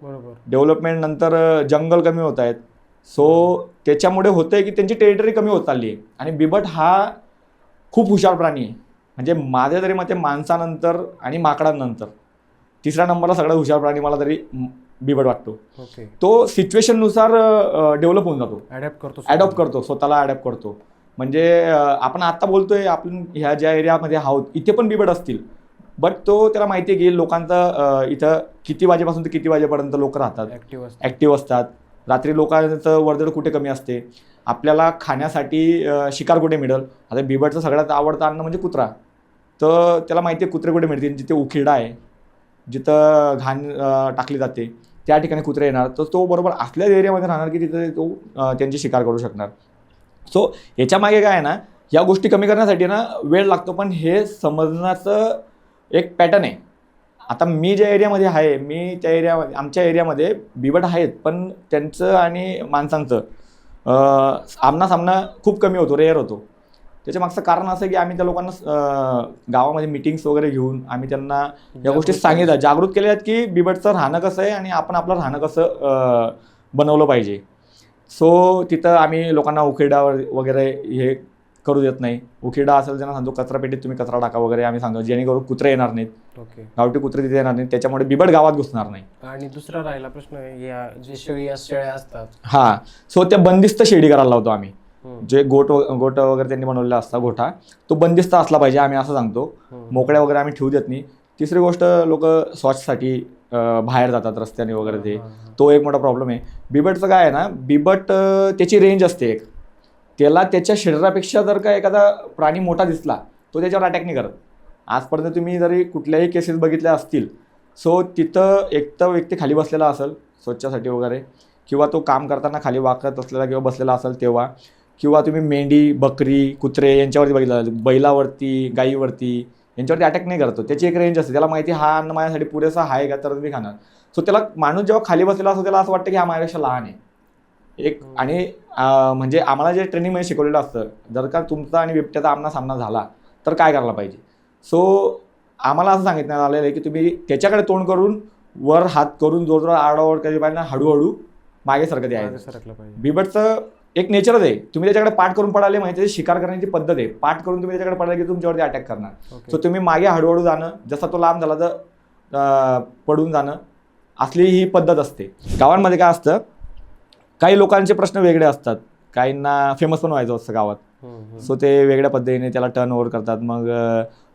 बरोबर. डेव्हलपमेंट नंतर जंगल कमी होत आहेत, सो त्याच्यामुळे होतंय की त्यांची टेरिटरी कमी होत चालली आहे. आणि बिबट हा खूप हुशार प्राणी आहे, म्हणजे माझ्या तरी मते माणसानंतर आणि माकडांनंतर तिसऱ्या नंबरला सगळ्यात हुशार प्राणी मला तरी बिबट वाटतो. ओके. तो सिच्युएशननुसार डेव्हलप होऊन जातो, ॲडॉप्ट करतो, स्वतःला ॲडॅप्ट करतो. म्हणजे आपण आत्ता बोलतोय, आपण ह्या ज्या एरियामध्ये आहोत इथे पण बिबट असतील, बट तो त्याला माहिती आहे की लोकांचं इथं किती वाजेपासून ते किती वाजेपर्यंत लोक राहतात, ॲक्टिव्ह असतात. रात्री लोकांचं वर्दळ कुठे कमी असते, आपल्याला खाण्यासाठी शिकार कुठे मिळेल. आता बिबटचं सगळ्यात आवडतं अन्न म्हणजे कुत्रा, तर त्याला माहिती आहे कुत्रे कुठे मिळतील, जिथे उकिरडा आहे, जिथं घाण टाकली जाते त्या ठिकाणी कुत्रे येणार, तर तो बरोबर असल्याच एरियामध्ये राहणार की तिथे तो त्यांची शिकार करू शकणार. सो याच्यामागे काय आहे ना, या गोष्टी कमी करण्यासाठी ना वेळ लागतो, पण हे समजण्याचं एक पॅटर्न आहे. आता मी ज्या एरियामध्ये आहे, आमच्या एरियामध्ये बिबट आहेत, पण त्यांचं आणि माणसांचं आमना-सामना खूप कमी होतो, रेअर होतो. त्याच्या मागचं कारण असं आहे की आम्ही त्या लोकांना गावामध्ये मीटिंग्स वगैरे घेऊन आम्ही त्यांना या गोष्टी जागृत केल्या आहेत की बिबटचं राहणं कसं आहे आणि आपण आपलं राहणं कसं बनवलं पाहिजे. सो तिथं आम्ही लोकांना उकिरडावर वगैरे हे करू देत नाही. उकिरडा असेल त्यांना सांगतो कचरापेटीत तुम्ही कचरा टाका वगैरे आम्ही सांगतो, जेणेकरून कुत्रे येणार नाहीत. ओके. गावठी कुत्रे तिथे येणार नाहीत, त्याच्यामुळे बिबट गावात घुसणार नाही. आणि दुसरा राहिला प्रश्न, या जे शेळ्या असतात, हां, सो त्या बंदिस्त शेडी करायला लावतो आम्ही. जे गोट वगैरे त्यांनी बनवलेला असता गोठा, तो बंदिस्त असला पाहिजे आम्ही असं सांगतो. मोकळ्या वगैरे आम्ही ठेवू देत नाही. तिसरी गोष्ट, लोक शॉर्ट्ससाठी बाहेर जातात रस्त्याने वगैरे, तो एक मोठा प्रॉब्लेम आहे. बिबटचं काय आहे ना, बिबट त्याची रेंज असते एक, त्याला त्याच्या शरीरापेक्षा जर का एखादा प्राणी मोठा दिसला तो त्याच्यावर अटॅक नाही करत. आजपर्यंत तुम्ही जरी कुठल्याही केसेस बघितल्या असतील, सो तिथं एक तर व्यक्ती खाली बसलेला असेल स्वच्छसाठी वगैरे, किंवा तो काम करताना खाली वाकत असलेला किंवा बसलेला असेल तेव्हा, किंवा तुम्ही मेंढी, बकरी, कुत्रे यांच्यावरती बघितलं, बैलावरती, गाईवरती यांच्यावरती अटॅक नाही करतो. त्याची एक रेंज असते, त्याला माहिती हा अन्न माझ्यासाठी पुरेसा आहे का तर मी खाणार. सो त्याला माणूस जेव्हा खाली बसलेला असतो त्याला असं वाटतं की हा माझ्यापेक्षा लहान आहे एक. आणि म्हणजे आम्हाला जे ट्रेनिंगमध्ये शिकवलेलं असतं, जर का तुमचा आणि बिबट्याचा आमना-सामना झाला तर काय करायला पाहिजे. सो आम्हाला असं सांगितण्यात आलेलं आहे की तुम्ही त्याच्याकडे तोंड करून वर हात करून जोरजोर आरडाओरड केली पाहिजे, हळूहळू मागे सरकत यायचं. बिबटचं एक नेचरच आहे, तुम्ही त्याच्याकडे पाठ करून पडाले माहिती आहे, शिकार करण्याची पद्धत आहे. पाठ करून तुम्ही त्याच्याकडे पडाले की तुमच्यावरती अटॅक करणार. सो तुम्ही मागे हळूहळू जाणं, जसा तो लांब झाला तर पडून जाणं, असली ही पद्धत असते. गावांमध्ये काय असतं, काही लोकांचे प्रश्न वेगळे असतात, काहींना फेमस पण व्हायचं असतं गावात, सो ते वेगळ्या पद्धतीने त्याला टर्न ओव्हर करतात. मग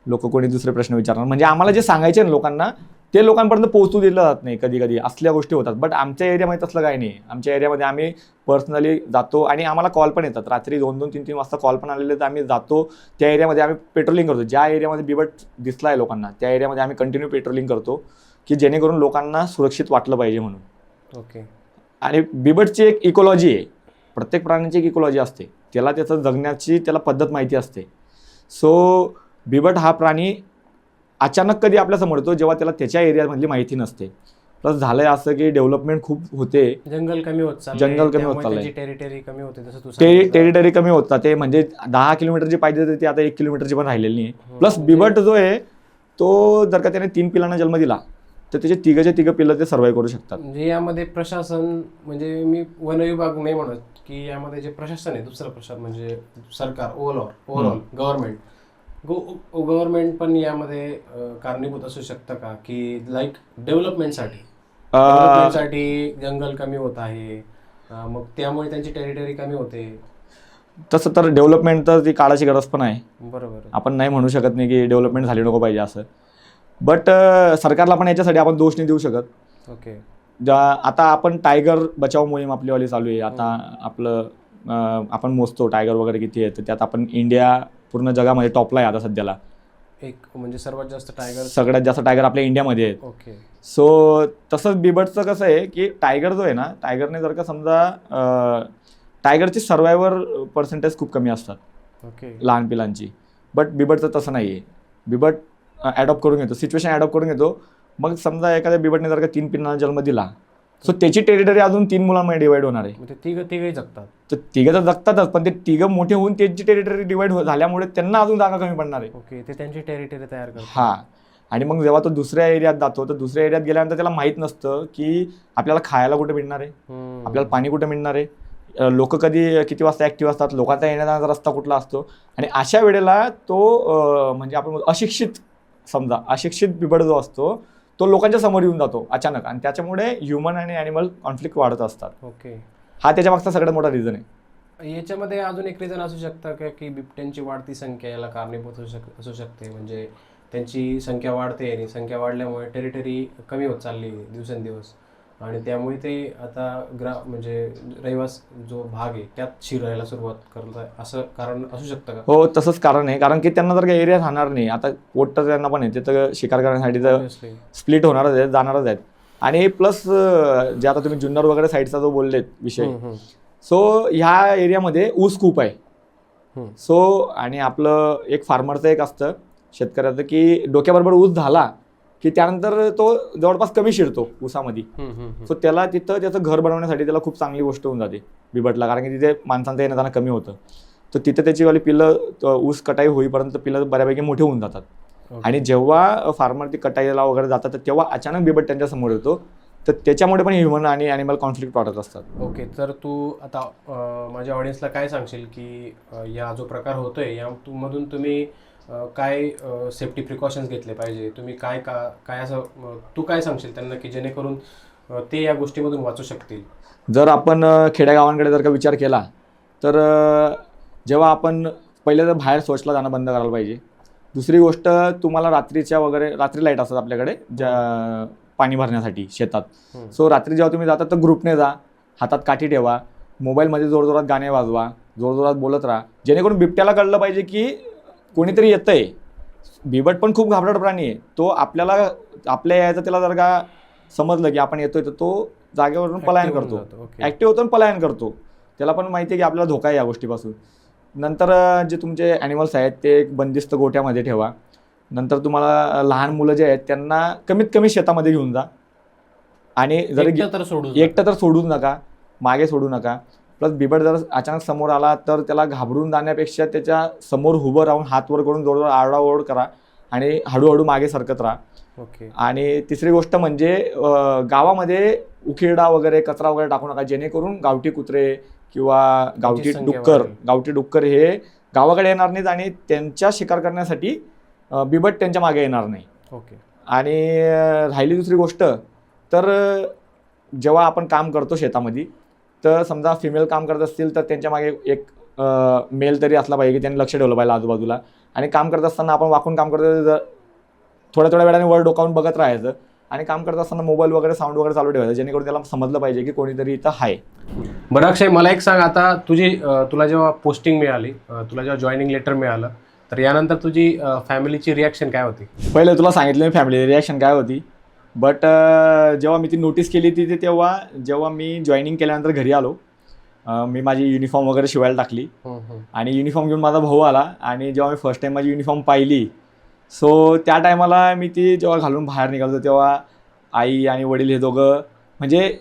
लोक कोणी दुसरे प्रश्न विचारणार, म्हणजे आम्हाला जे सांगायचे ना लोकांना ते लोकांपर्यंत पोहोचू दिलं जात नाही. कधी कधी असल्या गोष्टी होतात. बट आमच्या एरियामध्ये तसलं काही नाही. आमच्या एरियामध्ये आम्ही पर्सनली जातो आणि आम्हाला कॉल पण येतात, रात्री 2-2, 3-3 वाजता कॉल पण आलेले, तर आम्ही जातो त्या एरियामध्ये, आम्ही पेट्रोलिंग करतो. ज्या एरियामध्ये बिबट दिसला आहे लोकांना त्या एरियामध्ये आम्ही कंटिन्यू पेट्रोलिंग करतो, की जेणेकरून लोकांना सुरक्षित वाटलं पाहिजे म्हणून. ओके. आणि बिबटची एक इकोलॉजी आहे, प्रत्येक प्राण्याची एक इकोलॉजी असते, त्याला त्याचं जगण्याची त्याला पद्धत माहिती असते. सो बिबट हा प्राणी अचानक कधी आपल्यासमोर येतो जेव्हा त्याला त्याच्या एरियामधली माहिती नसते. प्लस झालंय असं की डेव्हलपमेंट खूप होते, जंगल कमी होत चाललंय, टेरिटरी कमी होते, जसं तू टेरिटरी कमी होत ते, म्हणजे 10 किलोमीटरची पाहिजे ते आता 1 किलोमीटरची पण राहिलेली नाही. प्लस बिबट जो आहे तो जर का त्याने 3 पिलांना जन्म दिला तर त्याचे तिघं पिल्लं ते सर्व्हाइव्ह करू शकतात. म्हणजे यामध्ये प्रशासन, म्हणजे मी वन विभाग नाही म्हणत, की यामध्ये जे प्रशासन आहे, दुसरं प्रशासन म्हणजे सरकार, ओव्हरऑल गव्हर्नमेंट पण यामध्ये कारणीभूत असू शकतं का, की लाईक डेव्हलपमेंटसाठी जंगल कमी होत आहे, मग त्यामुळे त्यांची टेरिटरी कमी होते. तसं तर डेव्हलपमेंट तर ती काळाची गरज पण आहे, बरोबर. आपण नाही म्हणू शकत नाही की डेव्हलपमेंट झाली नको पाहिजे असं. बट सरकारला पण याच्यासाठी आपण दोष नाही देऊ शकत. ओके. आता आपण टायगर बचाव मोहीम आपलीवाली चालू आहे. आता आपलं आपण मोजतो टायगर वगैरे किती आहे, तर त्यात आपण इंडिया पूर्ण जगामध्ये टॉपला आहे आता सध्याला. एक म्हणजे सगळ्यात जास्त टायगर आपल्या इंडियामध्ये आहेत. ओके. सो तसंच बिबटचं कसं आहे की टायगर जो आहे ना, टायगरने जर का समजा टायगरची सर्वायव्हर पर्सेंटेज खूप कमी असतात. ओके. लहान पिलांची. बट बिबटचं तसं नाही आहे. बिबट ॲडॉप्ट करून घेतो, सिच्युएशन ॲडॉप्ट करून घेतो. मग समजा एखाद्या बिबटने जर का 3 पिल्लांना जन्म दिला, सो त्याची टेरिटरी अजून 3 मुलांमध्ये डिवाइड होणार आहे. ते तिघही जगतात. तर तिघं तर जगतातच, पण ते तिघं मोठे होऊन त्यांची टेरिटरी डिवाइड झाल्यामुळे त्यांना अजून जागा कमी पडणार आहे. ओके, ते त्यांची टेरिटरी तयार करतात. हां. आणि मग जेव्हा तो दुसऱ्या एरियात जातो, तर दुसऱ्या एरियात गेल्यानंतर त्याला माहीत नसतं की आपल्याला खायला कुठे मिळणार आहे, आपल्याला पाणी कुठे मिळणार आहे, लोक किती वाजता ॲक्टिव्ह असतात, लोकांचा येण्याचा रस्ता कुठला असतो. आणि अशा वेळेला तो म्हणजे आपण अशिक्षित बिबट जो असतो तो लोकांच्या समोर येऊन जातो अचानक, आणि त्याच्यामुळे ह्युमन आणि ॲनिमल कॉन्फ्लिक्ट वाढत असतात. ओके, हा त्याच्या मागचा सगळ्यात मोठा रिझन आहे. याच्यामध्ये अजून एक रिझन असू शकतं का की बिबट्यांची वाढती संख्या याला कारणीभूत असू शकते. म्हणजे त्यांची संख्या वाढते आणि संख्या वाढल्यामुळे टेरिटरी कमी होत चालली दिवसेंदिवस, आणि त्यामुळे ते आता म्हणजे रहिवास जो भाग आहे त्यात शिरायला सुरुवात करत आहे, असं कारण असू शकतं का? हो, तसंच कारण आहे. कारण की त्यांना जर काही एरिया राहणार नाही, आता पोट तर त्यांना पण आहे, ते तर शिकार करण्यासाठी तर स्प्लिट होणारच आहेत, जाणारच आहेत. आणि प्लस जे आता तुम्ही जुन्नर वगैरे साईडचा जो बोललेत विषय, सो ह्या एरियामध्ये ऊस खूप आहे. सो आणि आपलं एक फार्मरचं एक असतं शेतकऱ्याचं की डोक्याबरोबर ऊस झाला की त्यानंतर तो जवळपास कमी शिरतो ऊसामध्ये. सो त्याला तिथं त्याचं घर बनवण्यासाठी त्याला खूप चांगली गोष्ट होऊन जाते बिबटला, कारण की तिथे माणसांचं येणं जाणं कमी होतं. तर तिथे त्याची वाली पिल्लं ऊस कटाई होईपर्यंत पिल्लं बऱ्यापैकी मोठे होऊन जातात. आणि जेव्हा फार्मर ती कटाईला वगैरे जातात तर तेव्हा अचानक बिबट त्यांच्या समोर येतो, तर त्याच्यामुळे पण ह्युमन आणि ॲनिमल कॉन्फ्लिक्ट वाढत असतात. ओके, तर तू आता माझ्या ऑडियन्सला काय सांगशील की या जो प्रकार होतोय यामधून तुम्ही काय सेफ्टी प्रिकॉशन्स घेतले पाहिजे, तुम्ही काय असं तू काय सांगशील त्यांना की जेणेकरून ते या गोष्टीमधून वाचू शकतील? जर आपण खेड्यागावांकडे जर का विचार केला तर जेव्हा आपण पहिले तर बाहेर शौचला जाणं बंद करायला पाहिजे. दुसरी गोष्ट, तुम्हाला रात्री लाईट असतात आपल्याकडे ज्या पाणी भरण्यासाठी शेतात. सो रात्री जेव्हा तुम्ही जाता तर ग्रुपने जा, हातात काठी ठेवा, मोबाईलमध्ये जोरजोरात गाणे वाजवा, जोरजोरात बोलत राहा, जेणेकरून बिबट्याला कळलं पाहिजे की कोणीतरी येतंय. बिबट पण खूप घाबरट प्राणी आहे. तो आपल्या यायचं त्याला जर का समजलं की आपण येतोय तर तो जागेवरून पलायन करतो, ॲक्टिव्ह होतो आणि पलायन करतो. त्याला पण माहिती आहे की आपल्याला धोका आहे या गोष्टीपासून. नंतर जे तुमचे ॲनिमल्स आहेत ते एक बंदिस्त गोठ्यामध्ये ठेवा. नंतर तुम्हाला लहान मुलं जे आहेत त्यांना कमीत कमी शेतामध्ये घेऊन जा, आणि जर एकटं तर सोडूच नका, मागे सोडू नका. प्लस बिबट जर अचानक समोर आला तर त्याला घाबरून जाण्यापेक्षा त्याच्या समोर उभं राहून हात वर करून जोरजोर आरडाओरड करा आणि हळूहळू मागे सरकत राहा. ओके. आणि तिसरी गोष्ट म्हणजे गावामध्ये उकिरडा वगैरे कचरा वगैरे टाकू नका, जेणेकरून गावठी कुत्रे किंवा गावठी डुक्कर हे गावाकडे येणार नाहीत आणि त्यांच्या शिकार करण्यासाठी बिबट त्यांच्या मागे येणार नाही. ओके. आणि राहिली दुसरी गोष्ट, तर जेव्हा आपण काम करतो शेतामध्ये, तर समजा फिमेल काम करत असतील तर त्यांच्या मागे एक मेल तरी असला पाहिजे की त्यांनी लक्ष ठेवलं पाहिजे आजूबाजूला. आणि काम करत असताना आपण वाकून काम करतो, थोड्या वेळाने वर डोकावून बघत राहायचं, आणि काम करत असताना मोबाईल वगैरे साऊंड वगैरे चालू ठेवायचं, जेणेकरून त्याला समजलं पाहिजे की कोणीतरी इथं आहे. बरं अक्षय, मला एक सांग, आता तुला जेव्हा पोस्टिंग मिळाली, तुला जेव्हा जॉईनिंग लेटर मिळालं, तर यानंतर तुझी फॅमिलीची रिॲक्शन काय होती? पहिले तुला सांगितलं मी फॅमिली रिॲक्शन काय होती, बट जेव्हा मी ती नोटीस केली ती तेव्हा जेव्हा मी जॉईनिंग केल्यानंतर घरी आलो, मी माझी युनिफॉर्म वगैरे शिवायला टाकली आणि युनिफॉर्म घेऊन माझा भाऊ आला, आणि जेव्हा मी फर्स्ट टाईम माझी युनिफॉर्म पाहिली, सो त्या टायमाला मी ती जेव्हा घालून बाहेर निघालो तेव्हा आई आणि वडील हे दोघं, म्हणजे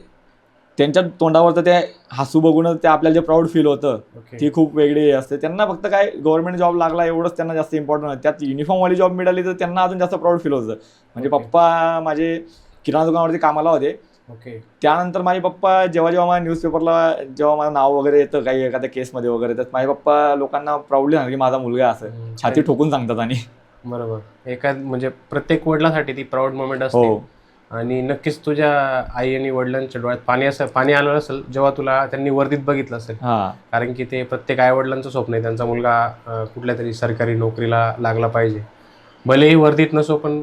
त्यांच्या तोंडावर तर ते हसू बघूनच ते आपल्याला जे प्राऊड फील होतं ती खूप वेगळी असते. त्यांना फक्त काय गव्हर्नमेंट जॉब लागला एवढंच त्यांना जास्त इम्पॉर्टंट होतं, त्यात युनिफॉर्मवाली जॉब मिळाली तर त्यांना अजून जास्त प्राऊड फील होतं. म्हणजे पप्पा माझे किराणा दुकानावरती कामाला होते. त्यानंतर माझे पप्पा जेव्हा माझ्या न्यूजपेपरला जेव्हा माझं नाव वगैरे येतं काही एखाद्या केसमध्ये वगैरे, तर माझे पप्पा लोकांना प्राऊडली सांगतात की माझा मुलगा असं छाती ठोकून सांगतात. आणि बरोबर, म्हणजे प्रत्येक वडिलांसाठी ती प्राऊड मोमेंट असते. आणि नक्कीच तुझ्या आई आणि वडिलांच्या डोळ्यात पाणी आलं असेल जेव्हा तुला त्यांनी वर्दीत बघितलं असेल, कारण की ते प्रत्येक आई वडिलांचं स्वप्न आहे त्यांचा मुलगा कुठल्या तरी सरकारी नोकरीला लागला पाहिजे, भलेही वर्दीत नसो पण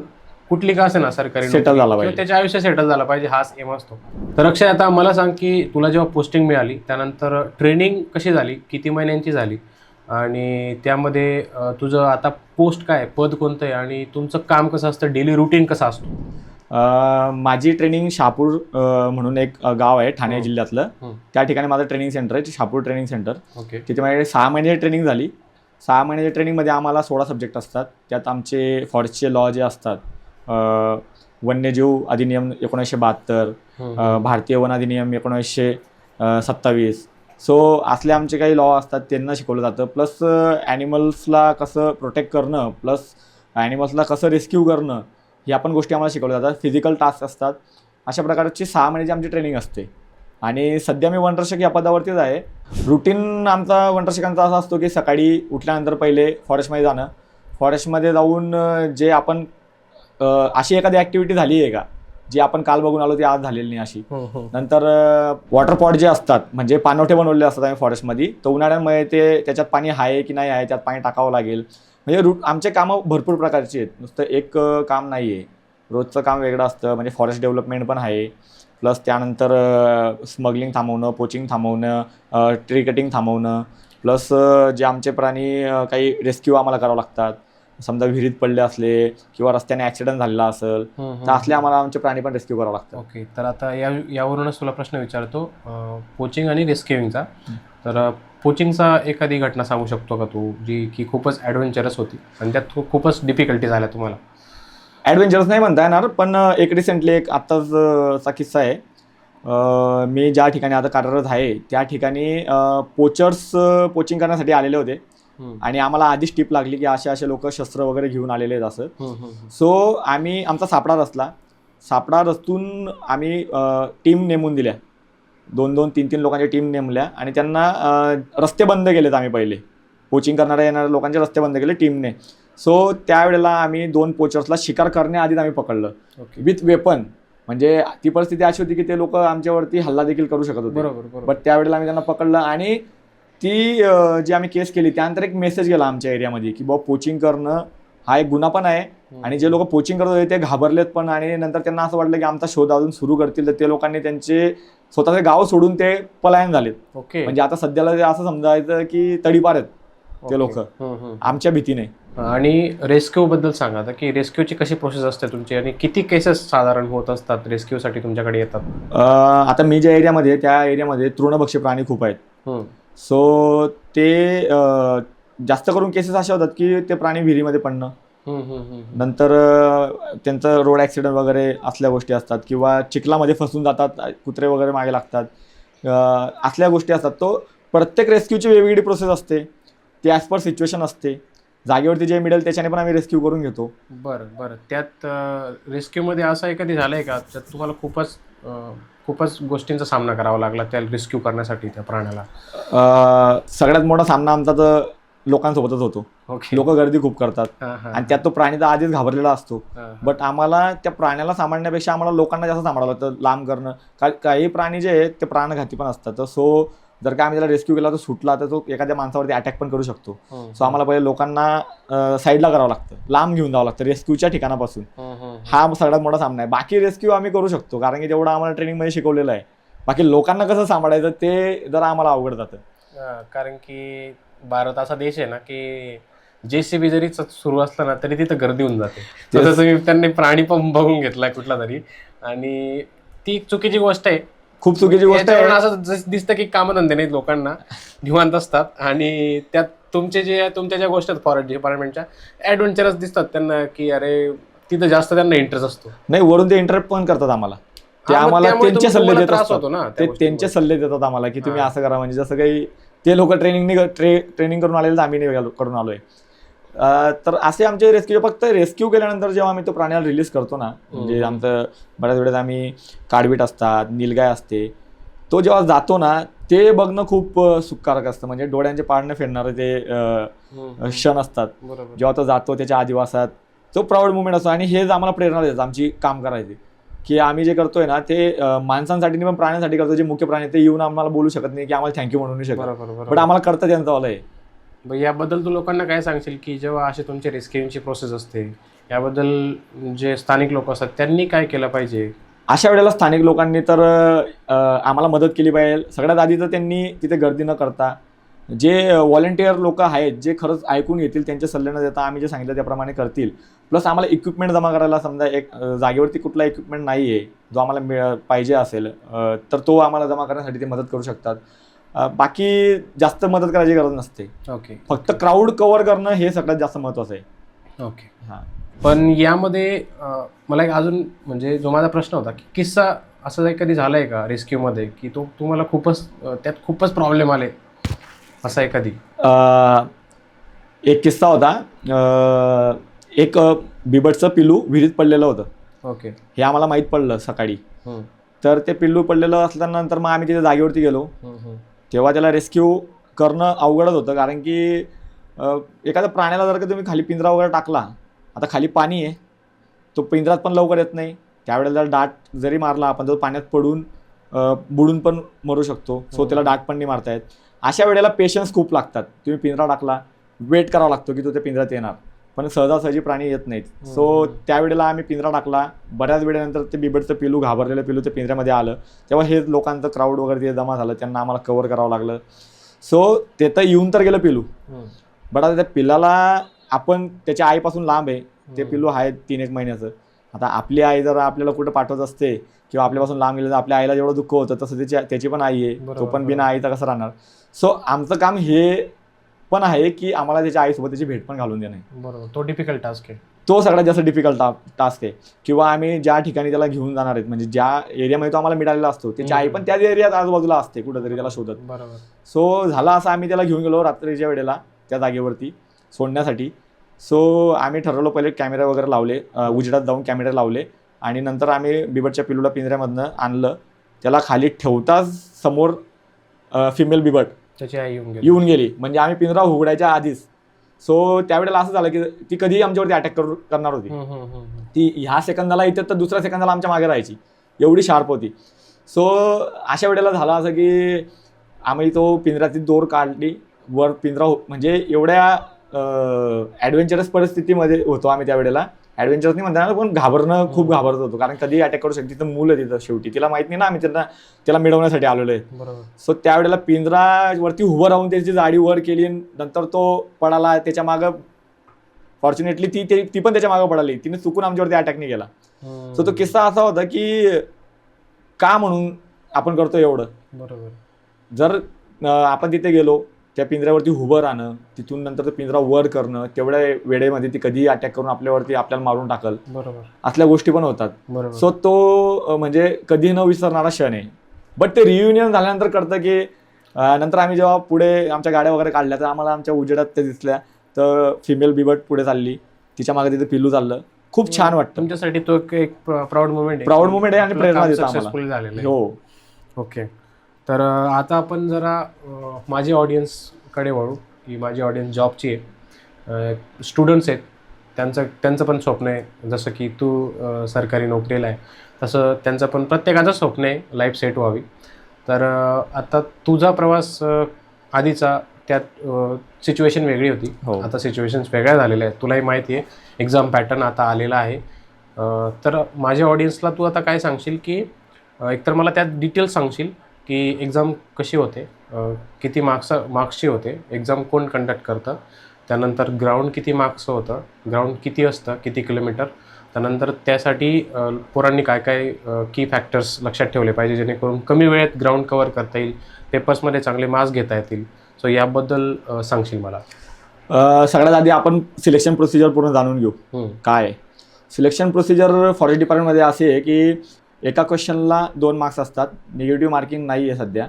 कुठली का असे ना सरकारी सेटल झाला पाहिजे, त्याच्या आयुष्य सेटल झाला पाहिजे, हाच एम असतो. तर अक्षय, आता मला सांग की तुला जेव्हा पोस्टिंग मिळाली त्यानंतर ट्रेनिंग कशी झाली, किती महिन्यांची झाली, आणि त्यामध्ये तुझं आता पोस्ट काय, पद कोणतं आहे, आणि तुमचं काम कसं असतं, डेली रुटीन कसं असतो? माझी ट्रेनिंग शहापूर म्हणून एक गाव आहे ठाणे जिल्ह्यातलं, त्या ठिकाणी माझं ट्रेनिंग सेंटर आहे, शहापूर ट्रेनिंग सेंटर. तिथे माझी 6 महिने ट्रेनिंग झाली. 6 महिन्याच्या ट्रेनिंगमध्ये आम्हाला 16 सब्जेक्ट असतात. त्यात आमचे फॉरेस्टचे लॉ जे असतात, वन्यजीव अधिनियम 1972, भारतीय वन अधिनियम 1927. सो असले आमचे काही लॉ असतात, त्यांना शिकवलं जातं. प्लस ॲनिमल्सला कसं प्रोटेक्ट करणं, प्लस ॲनिमल्सला कसं रेस्क्यू करणं, ह्या पण गोष्टी आम्हाला शिकवल्या जातात. फिजिकल टास्क असतात. अशा प्रकारची 6 महिन्याची आमची ट्रेनिंग असते. आणि सध्या मी वनरक्षक या पदावरतीच आहे. रुटीन आमचा वनरक्षकांचा असा असतो की सकाळी उठल्यानंतर पहिले फॉरेस्टमध्ये जाणं. फॉरेस्टमध्ये जाऊन जे आपण अशी एखादी ॲक्टिव्हिटी झाली आहे का जी आपण काल बघून आलो ती आज झालेली नाही अशी. नंतर वॉटरपॉट जे असतात, म्हणजे पाणवठे बनवलेले असतात आम्ही फॉरेस्टमध्ये, तर उन्हाळ्यामध्ये ते त्याच्यात पाणी आहे की नाही आहे, त्यात पाणी टाकावं लागेल. म्हणजे आमचे कामं भरपूर प्रकारची आहेत, नुसतं एक काम नाही आहे. रोजचं काम वेगळं असतं. म्हणजे फॉरेस्ट डेव्हलपमेंट पण आहे, प्लस त्यानंतर स्मगलिंग थांबवणं, पोचिंग थांबवणं, ट्री कटिंग थांबवणं, प्लस जे आमचे प्राणी काही रेस्क्यू आम्हाला करावं लागतात. समजा विहिरीत पडले असले किंवा रस्त्याने ॲक्सिडेंट झालेला असेल तर असले आम्हाला आमचे प्राणी पण रेस्क्यू करावं लागतात. ओके, तर आता यावरूनच तुला प्रश्न विचारतो पोचिंग आणि रेस्क्यूइंगचा. तर पोचिंगचा एखादी घटना सांगू शकतो का तू, जी की खूपच ॲडव्हेंचरस होती आणि त्यात खूपच डिफिकल्टी झाल्या तुम्हाला? ॲडव्हेंचरस नाही म्हणता येणार, पण एक रिसेंटली एक आत्ताचा किस्सा आहे. मी ज्या ठिकाणी आता कार्यरत आहे त्या ठिकाणी पोचर्स पोचिंग करण्यासाठी आलेले होते. आणि आम्हाला आधीच टिप लागली की असे लोक शस्त्र वगैरे घेऊन आलेले आहेत असं. सो आम्ही आमचा सापळा रचला. सापळा रचून आम्ही टीम नेमून दिल्या, 2-2, 3-3 लोकांच्या टीम नेमल्या आणि त्यांना रस्ते बंद केलेत. आम्ही पहिले पोचिंग करणाऱ्या येणाऱ्या लोकांचे रस्ते बंद केले टीमने. सो त्यावेळेला आम्ही 2 पोचर्सला शिकार करण्याआधीच आम्ही पकडलं विथ वेपन. म्हणजे ती परिस्थिती अशी होती की ते लोक आमच्यावरती हल्ला देखील करू शकत होते. बरोबर. बट त्यावेळेला आम्ही त्यांना पकडलं आणि ती जी आम्ही केस केली त्यानंतर एक मेसेज गेला आमच्या एरियामध्ये की बाबा पोचिंग करणं हा एक गुन्हा पण आहे. आणि जे लोक पोचिंग करत होते ते घाबरलेत पण. आणि नंतर त्यांना असं वाटलं की आमचा शोध अजून सुरू करतील, तर ते लोकांनी त्यांचे स्वतःचे गाव सोडून ते पलायन झालेत. ओके, म्हणजे आता सध्याला ते असं समजायचं की तडीपार आहेत ते लोक आमच्या भीतीने. आणि रेस्क्यू बद्दल सांगा आता, की रेस्क्यूची कशी प्रोसेस असते तुमची आणि किती केसेस साधारण होत असतात रेस्क्यूसाठी तुमच्याकडे येतात? आता मी ज्या एरियामध्ये त्या एरियामध्ये तृणभक्षी प्राणी खूप आहेत. सो ते जास्त करून केसेस अशा होतात की ते प्राणी विहिरीमध्ये पडणं, नंतर त्यांचं रोड ॲक्सिडेंट वगैरे असल्या गोष्टी असतात, किंवा चिखलामध्ये फसून जातात, कुत्रे वगैरे मागे लागतात, असल्या गोष्टी असतात. तो प्रत्येक रेस्क्यूची वेगवेगळी प्रोसेस असते, ती ॲज पर सिच्युएशन असते. जागेवरती जे मिळेल त्याच्याने पण आम्ही रेस्क्यू करून घेतो. बरं. त्यात रेस्क्यूमध्ये असं एखादी झालं आहे का त्यात तुम्हाला खूपच गोष्टींचा सामना करावा लागला त्या रेस्क्यू करण्यासाठी त्या प्राण्याला? सगळ्यात मोठा सामना आमचा तर लोकांसोबतच होतो. लोक गर्दी खूप करतात आणि त्यात तो प्राणी तर आधीच घाबरलेला असतो. बट आम्हाला त्या प्राण्याला सांभाळण्यापेक्षा आम्हाला लोकांना जास्त सांभाळावं लागतं, लांब करणं. काही प्राणी जे आहेत ते प्राणघाती पण असतात. सो जर का आम्ही त्याला रेस्क्यू केला तर सुटला तर तो एखाद्या माणसावरती अटॅक पण करू शकतो. सो आम्हाला पहिले लोकांना साईडला करावं लागतं, लांब घेऊन जावं लागतं रेस्क्यूच्या ठिकाणापासून. हा सगळ्यात मोठा सामना आहे. बाकी रेस्क्यू आम्ही करू शकतो कारण की तेवढं आम्हाला ट्रेनिंगमध्ये शिकवलेलं आहे. बाकी लोकांना कसं सांभाळायचं ते जरा आम्हाला अवघड जातं. कारण की भारत असा देश आहे ना की JCB जरी सुरू असला ना तरी तिथं गर्दी होऊन जाते. तसं मी त्यांनी प्राणी पण बघून घेतलाय कुठला तरी, आणि ती चुकीची गोष्ट आहे, खूप चुकीची गोष्ट आहे. असं दिसतं की कामधंदे नाहीत, लोकांना निवांत असतात आणि त्यात तुमच्या ज्या गोष्टी आहेत फॉरेस्ट डिपार्टमेंटच्या ॲडव्हेंचरस दिसतात त्यांना, की अरे तिथं जास्त त्यांना इंटरेस्ट असतो. नाही, वरून ते इंटरप्ट पण करतात आम्हाला. ते आम्हाला त्यांचे सल्ले देत असतात, ते त्यांचे सल्ले देतात आम्हाला की तुम्ही असं करा. म्हणजे जसं काही ते लोक ट्रेनिंग करून आलेलं आम्ही नाही करून आलोय. तर असे आमचे रेस्क्यू, फक्त रेस्क्यू केल्यानंतर जेव्हा आम्ही तो प्राण्याला रिलीज करतो ना, म्हणजे आमचं बऱ्याच वेळेस आम्ही काळवीट असतात, नीलगाय असते, तो जेव्हा जातो ना ते बघणं खूप सुखकारक असतं. म्हणजे डोळ्यांचे पारणे फेडणारे ते क्षण असतात जेव्हा तो जातो त्याच्या आदिवासात. तो प्राऊड मुवमेंट असतो आणि हेच आम्हाला प्रेरणा देतात आमची काम करायची, की आम्ही जे करतोय ना ते माणसांसाठी नाही पण प्राण्यांसाठी करतो. जे मुख्य प्राणी ते येऊन आम्हाला बोलू शकत नाही की आम्हाला थँक्यू म्हणू नाही शकत, पण आम्हाला करता त्यांचं वाला आहे. याबद्दल तू लोकांना काय सांगशील की जेव्हा असे तुमची रेस्क्यूची प्रोसेस असते याबद्दल जे स्थानिक लोक असतात त्यांनी काय केलं पाहिजे? अशा वेळेला स्थानिक लोकांनी तर आम्हाला मदत केली पाहिजे. सगळ्यात आधी तर त्यांनी तिथे गर्दी न करता जे व्हॉलेंटियर लोक आहेत जे खरंच ऐकून घेतील, त्यांचे सल्ले न देता आम्ही जे सांगितलं त्याप्रमाणे करतील. प्लस आम्हाला इक्विपमेंट जमा करायला, समजा एक जागेवरती कुठला इक्विपमेंट नाही आहे जो आम्हाला पाहिजे असेल तर तो आम्हाला जमा करण्यासाठी ते मदत करू शकतात. बाकी जास्त मदत करायची गरज नसते. ओके फक्त क्राऊड कव्हर करणं हे सगळ्यात जास्त महत्त्वाचं आहे. ओके. हां. पण यामध्ये मला एक अजून म्हणजे जो माझा प्रश्न होता की किस्सा असं कधी झालं आहे का रेस्क्यूमध्ये की तो तुम्हाला त्यात खूपच प्रॉब्लेम आले असा एखादी? एक किस्सा होता. एक बिबटचं पिल्लू विहिरीत पडलेलं होतं. ओके. हे आम्हाला माहीत पडलं सकाळी. तर ते पिल्लू पडलेलं असल्यानंतर मग आम्ही तिथे जागेवरती गेलो. तेव्हा त्याला रेस्क्यू करणं अवघडच होतं, कारण की एखाद्या प्राण्याला जर का तुम्ही खाली पिंजरा वगैरे टाकला, आता खाली पाणी आहे, तो पिंजरात पण लवकर येत नाही. त्यावेळेला डाट जरी मारला आपण तो पाण्यात पडून बुडून पण मरू शकतो. सो त्याला डाट पण नाही मारता येत. अशा वेळेला पेशन्स खूप लागतात. तुम्ही पिंजरा टाकला, वेट करावा लागतो की तो त्या पिंजऱ्यात येणार, पण सहजासहजी प्राणी येत नाहीत. सो त्यावेळेला आम्ही पिंजरा टाकला. बऱ्याच वेळेनंतर ते बिबटचं पिल्लू, घाबरलेलं पिल्लू ते पिंजऱ्यामध्ये आलं. तेव्हा हे लोकांचं क्राऊड वगैरे ते जमा झालं, त्यांना आम्हाला कव्हर करावं लागलं. सो ते तर येऊन तर गेलं पिल्लू, बट आता त्या पिल्लाला आपण त्याच्या आईपासून लांब आहे. ते पिल्लू आहे 3-1 महिन्याचं. आता आपली आई जर आपल्याला कुठं पाठवत असते किंवा आपल्यापासून लांब गेलं तर आपल्या आईला जेवढं दुःख होतं तसं त्याची पण आई आहे. तो पण बिना आईचा कसं राहणार. सो आमचं काम हे पण आहे की आम्हाला त्याच्या आईसोबत त्याची भेट पण घालून देणे. बरोबर. तो डिफिकल्ट टास्क आहे. तो सगळ्यात जास्त डिफिकल्ट टास्क आहे. किंवा आम्ही ज्या ठिकाणी त्याला घेऊन जाणार आहेत, म्हणजे ज्या एरियामध्ये तो आम्हाला मिळालेला असतो, त्याची आई पण त्याच एरियात आजूबाजूला असते कुठंतरी त्याला शोधत. बरोबर. सो झाला असं, आम्ही त्याला घेऊन गेलो रात्रीच्या वेळेला त्या जागेवरती सोडण्यासाठी. सो आम्ही ठरवलं, पहिले कॅमेरा वगैरे लावले, उजेडात जाऊन कॅमेरे लावले, आणि नंतर आम्ही बिबटच्या पिल्लूला पिंजऱ्यामधनं आणलं. त्याला खाली ठेवताच समोर फिमेल बिबट त्याची आई येऊन गेली, म्हणजे आम्ही पिंजरा उघडायच्या आधीच. सो त्यावेळेला असं झालं की ती कधीही आमच्यावरती अटॅक करणार होती. ती ह्या सेकंदाला इथे तर दुसऱ्या सेकंदाला आमच्या मागे राहायची, एवढी शार्प होती. सो अशा वेळेला झालं असं की आम्ही तो पिंजऱ्याची दोर काढली, वर पिंजरा म्हणजे एवढ्या ॲडव्हेंचरस परिस्थितीमध्ये होतो आम्ही त्यावेळेला. ॲडव्हेंचरस नाही म्हणता, पण खूप घाबरत होतो, कारण कधी अटॅक करू शकते. तिथं मुलं तिथं शेवटी तिला माहित नाही ना आम्ही त्याला मिळवण्यासाठी आलेलो आहे. सो त्यावेळेला पिंजरावरती उभं राहून त्याची जाडी वर केली, नंतर तो पडाला. त्याच्या मागं फॉर्च्युनेटली ती पण त्याच्या मागं पडाली. तिने चुकून आमच्यावरती अटॅक नाही केला. सो तो किस्सा असा होता की का म्हणून आपण करतो एवढं. बरोबर. जर आपण तिथे गेलो, त्या पिंजऱ्यावरती उभं राहणं, तिथून नंतर तो पिंजरा वर करणं, तेवढ्या वेळेमध्ये ती कधी अटॅक करून आपल्याला मारून टाकल, बरोबर, असल्या गोष्टी पण होतात. सो तो म्हणजे कधी न विसरणारा क्षण आहे. बट ते रियुनियन झाल्यानंतर कळतं की नंतर आम्ही जेव्हा पुढे आमच्या गाड्या वगैरे काढल्या तर आम्हाला आमच्या उजेडात ते दिसल्या, तर फिमेल बिबट पुढे चालली, तिच्या मागे तिथे पिल्लू चाललं. खूप छान वाटतं. तुमच्यासाठी तो एक प्राऊड मुवमेंट आहे आणि प्रेरणा देतो आम्हाला. हो. ओके. तर आता आपण जरा माझी ऑडियन्सकडे वळू, की माझी ऑडियन्स जॉबची आहे, स्टुडंट्स आहेत, त्यांचं पण स्वप्न आहे. जसं की तू सरकारी नोकरीला आहे, तसं त्यांचं पण प्रत्येकाचं स्वप्न आहे लाईफ सेट व्हावी. तर आता तुझा प्रवास आधीचा, त्यात सिच्युएशन वेगळी होती. आता सिच्युएशन्स वेगळ्या झालेल्या आहेत, तुलाही माहिती आहे. एक्झाम पॅटर्न आता आलेला आहे. तर माझ्या ऑडियन्सला तू आता काय सांगशील, की एकतर मला त्यात डिटेल्स सांगशील की एक्झाम कशी होते, किती मार्क्सची होते, एक्झाम कोण कंडक्ट करतं, त्यानंतर ग्राउंड किती मार्क्सचं होतं, ग्राउंड किती असतं, किती किलोमीटर, त्यानंतर त्यासाठी पोरांनी काय काय की फॅक्टर्स लक्षात ठेवले पाहिजे जेणेकरून कमी वेळेत ग्राउंड कव्हर करता येईल, पेपर्समध्ये चांगले मार्क्स घेता येतील. सो याबद्दल सांगशील मला. सगळ्यात आधी आपण सिलेक्शन प्रोसिजर पूर्ण जाणून घेऊ. काय सिलेक्शन प्रोसिजर फॉरेस्ट डिपार्टमेंटमध्ये असे आहे की एका क्वेश्चनला 2 मार्क्स असतात, निगेटिव्ह मार्किंग नाही आहे सध्या.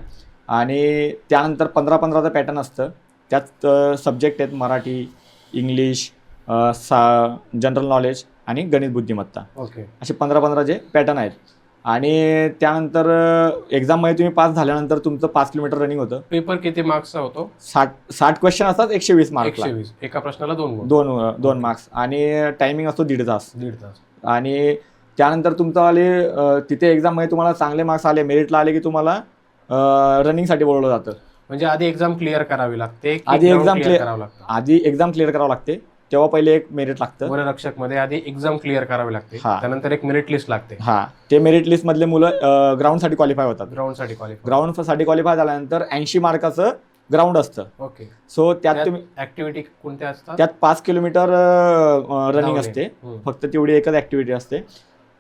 आणि त्यानंतर 15-15चं पॅटर्न असतं. त्यात सब्जेक्ट आहेत मराठी, इंग्लिश, जनरल नॉलेज आणि गणित बुद्धिमत्ता. ओके. असे 15-15चे पॅटर्न आहेत. आणि त्यानंतर एक्झाममध्ये तुम्ही पास झाल्यानंतर तुमचं 5 किलोमीटर रनिंग होतं. पेपर किती मार्क्सचा होतो? 60 क्वेश्चन असतात, 120 मार्क्सला. 120. एका प्रश्नाला 2 मार्क्स. आणि टायमिंग असतो 1.5 तास. आणि त्यानंतर तुमचं तिथे एक्झाममध्ये तुम्हाला चांगले मार्क्स आले, मेरिटला आले की तुम्हाला रनिंगसाठी बोलवलं जातं. म्हणजे आधी एक्झाम क्लिअर करावी लागते. आधी एक्झाम क्लिअर करावं लागते, तेव्हा पहिले एक मेरिट लागतं. वनरक्षकमध्ये आधी एक्झाम क्लिअर करावी लागते, त्यानंतर एक मेरिट लिस्ट लागते. ते मेरिट लिस्ट मधले मुलं ग्राउंडसाठी क्वालिफाय होतात. ग्राउंडसाठी क्वालिफाय झाल्यानंतर 80 मार्काचं ग्राउंड असतं. ओके. सो त्यात तुम्ही ऍक्टिव्हिटी कोणत्या असतात? त्यात 5 किलोमीटर रनिंग असते, फक्त तेवढी एकच ऍक्टिव्हिटी असते.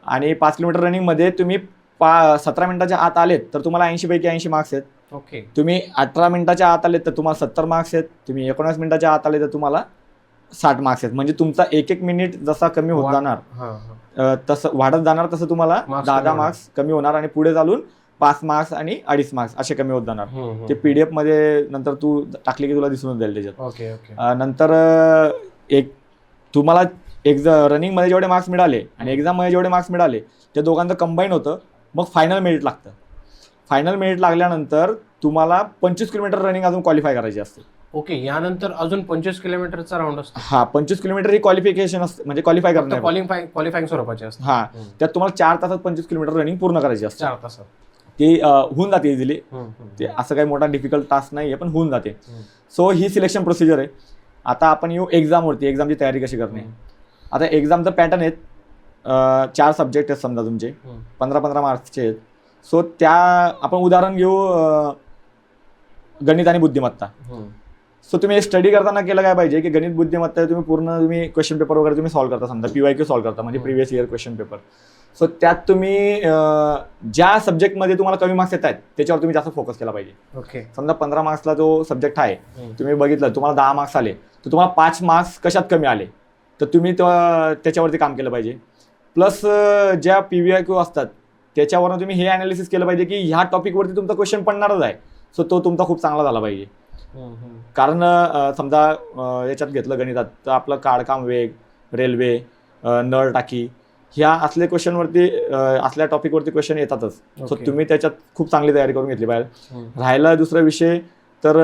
आणि 5 किलोमीटर रनिंगमध्ये तुम्ही 17 मिनिटाच्या आत आलेत तर तुम्हाला 80 पैकी 80 मार्क्स आहेत. ओके. तुम्ही 18 मिनिटाच्या आत आले तर तुम्हाला 70 मार्क्स आहेत, तुम्ही 19 मिनिटाच्या आत आले तर तुम्हाला 60 मार्क्स आहेत. म्हणजे तुमचा 1-1 मिनिट जसा कमी होत जाणार हां, हां. तसं वाढत जाणार, तसं तुम्हाला Marks 10 कमी होणार. मार्क्स कमी होणार आणि पुढे चालून 5 मार्क्स आणि 2.5 मार्क्स असे कमी होत जाणार. ते PDF मध्ये नंतर तू टाकले की तुला दिसून जाईल त्याच्यात. Okay, okay. नंतर एक तुम्हाला रनिंगमध्ये जेवढे मार्क्स मिळाले आणि एक्झाममध्ये जेवढे मार्क्स मिळाले ते दोघांचं कंबाईन होतं, मग फायनल मेरिट लागतं. फायनल मेरिट लागल्यानंतर तुम्हाला 25 किलोमीटर रनिंग अजून क्वालिफाय करायची असते. ओके, यानंतर अजून 25 किलोमीटरचा राऊंड असतो. हा, 25 किलोमीटर ही क्वालिफिकेशन असते, म्हणजे क्वालिफाय करणे. क्वालिफाईंग स्वरूपाचे असते. हा, त्यात तुम्हाला 4 तासात 25 किलोमीटर रनिंग पूर्ण करायची असते. 4 तासात ती होऊन जाते इझिली. ते असं काही मोठा डिफिकल्ट टास्क नाही आहे, पण होऊन जाते. सो ही सिलेक्शन प्रोसिजर आहे. आता आपण येऊ एक्झामवरती, एक्झामची तयारी कशी करणे. आता एक्झामचं पॅटर्न आहेत, 4 सब्जेक्ट आहेत समजा तुमचे, 15-15 मार्क्सचे आहेत. सो त्या आपण उदाहरण घेऊ गणित आणि बुद्धिमत्ता. सो तुम्ही स्टडी करताना केलं काय पाहिजे की गणित बुद्धिमत्ता तुम्ही क्वेश्चन पेपर वगैरे तुम्ही सॉल्व्ह करता, समजा PYQ सॉल्व्ह करता, म्हणजे previous year question paper. So त्यात तुम्ही ज्या सब्जेक्टमध्ये तुम्हाला कमी मार्क्स येत आहेत त्याच्यावर तुम्ही जास्त फोकस केला पाहिजे. ओके. समजा 15 मार्क्सला जो सब्जेक्ट आहे, तुम्ही बघितलं तुम्हाला 10 मार्क्स आले, तर तुम्हाला 5 मार्क्स कशात कमी आले तर तुम्ही त्याच्यावरती काम केलं पाहिजे. प्लस ज्या PYQ असतात त्याच्यावरून तुम्ही हे ॲनालिसिस केलं पाहिजे की ह्या टॉपिकवरती तुमचा क्वेश्चन पडणारच आहे, सो तो तुमचा खूप चांगला झाला पाहिजे. कारण समजा याच्यात घेतलं गणितात तर आपलं काळकाम वेग, रेल्वे, नळ टाकी ह्या असल्या क्वेश्चनवरती असल्या टॉपिकवरती क्वेश्चन येतातच. सो तुम्ही त्याच्यात खूप चांगली तयारी करून घेतली पाहिजे. राहिला दुसरा विषय तर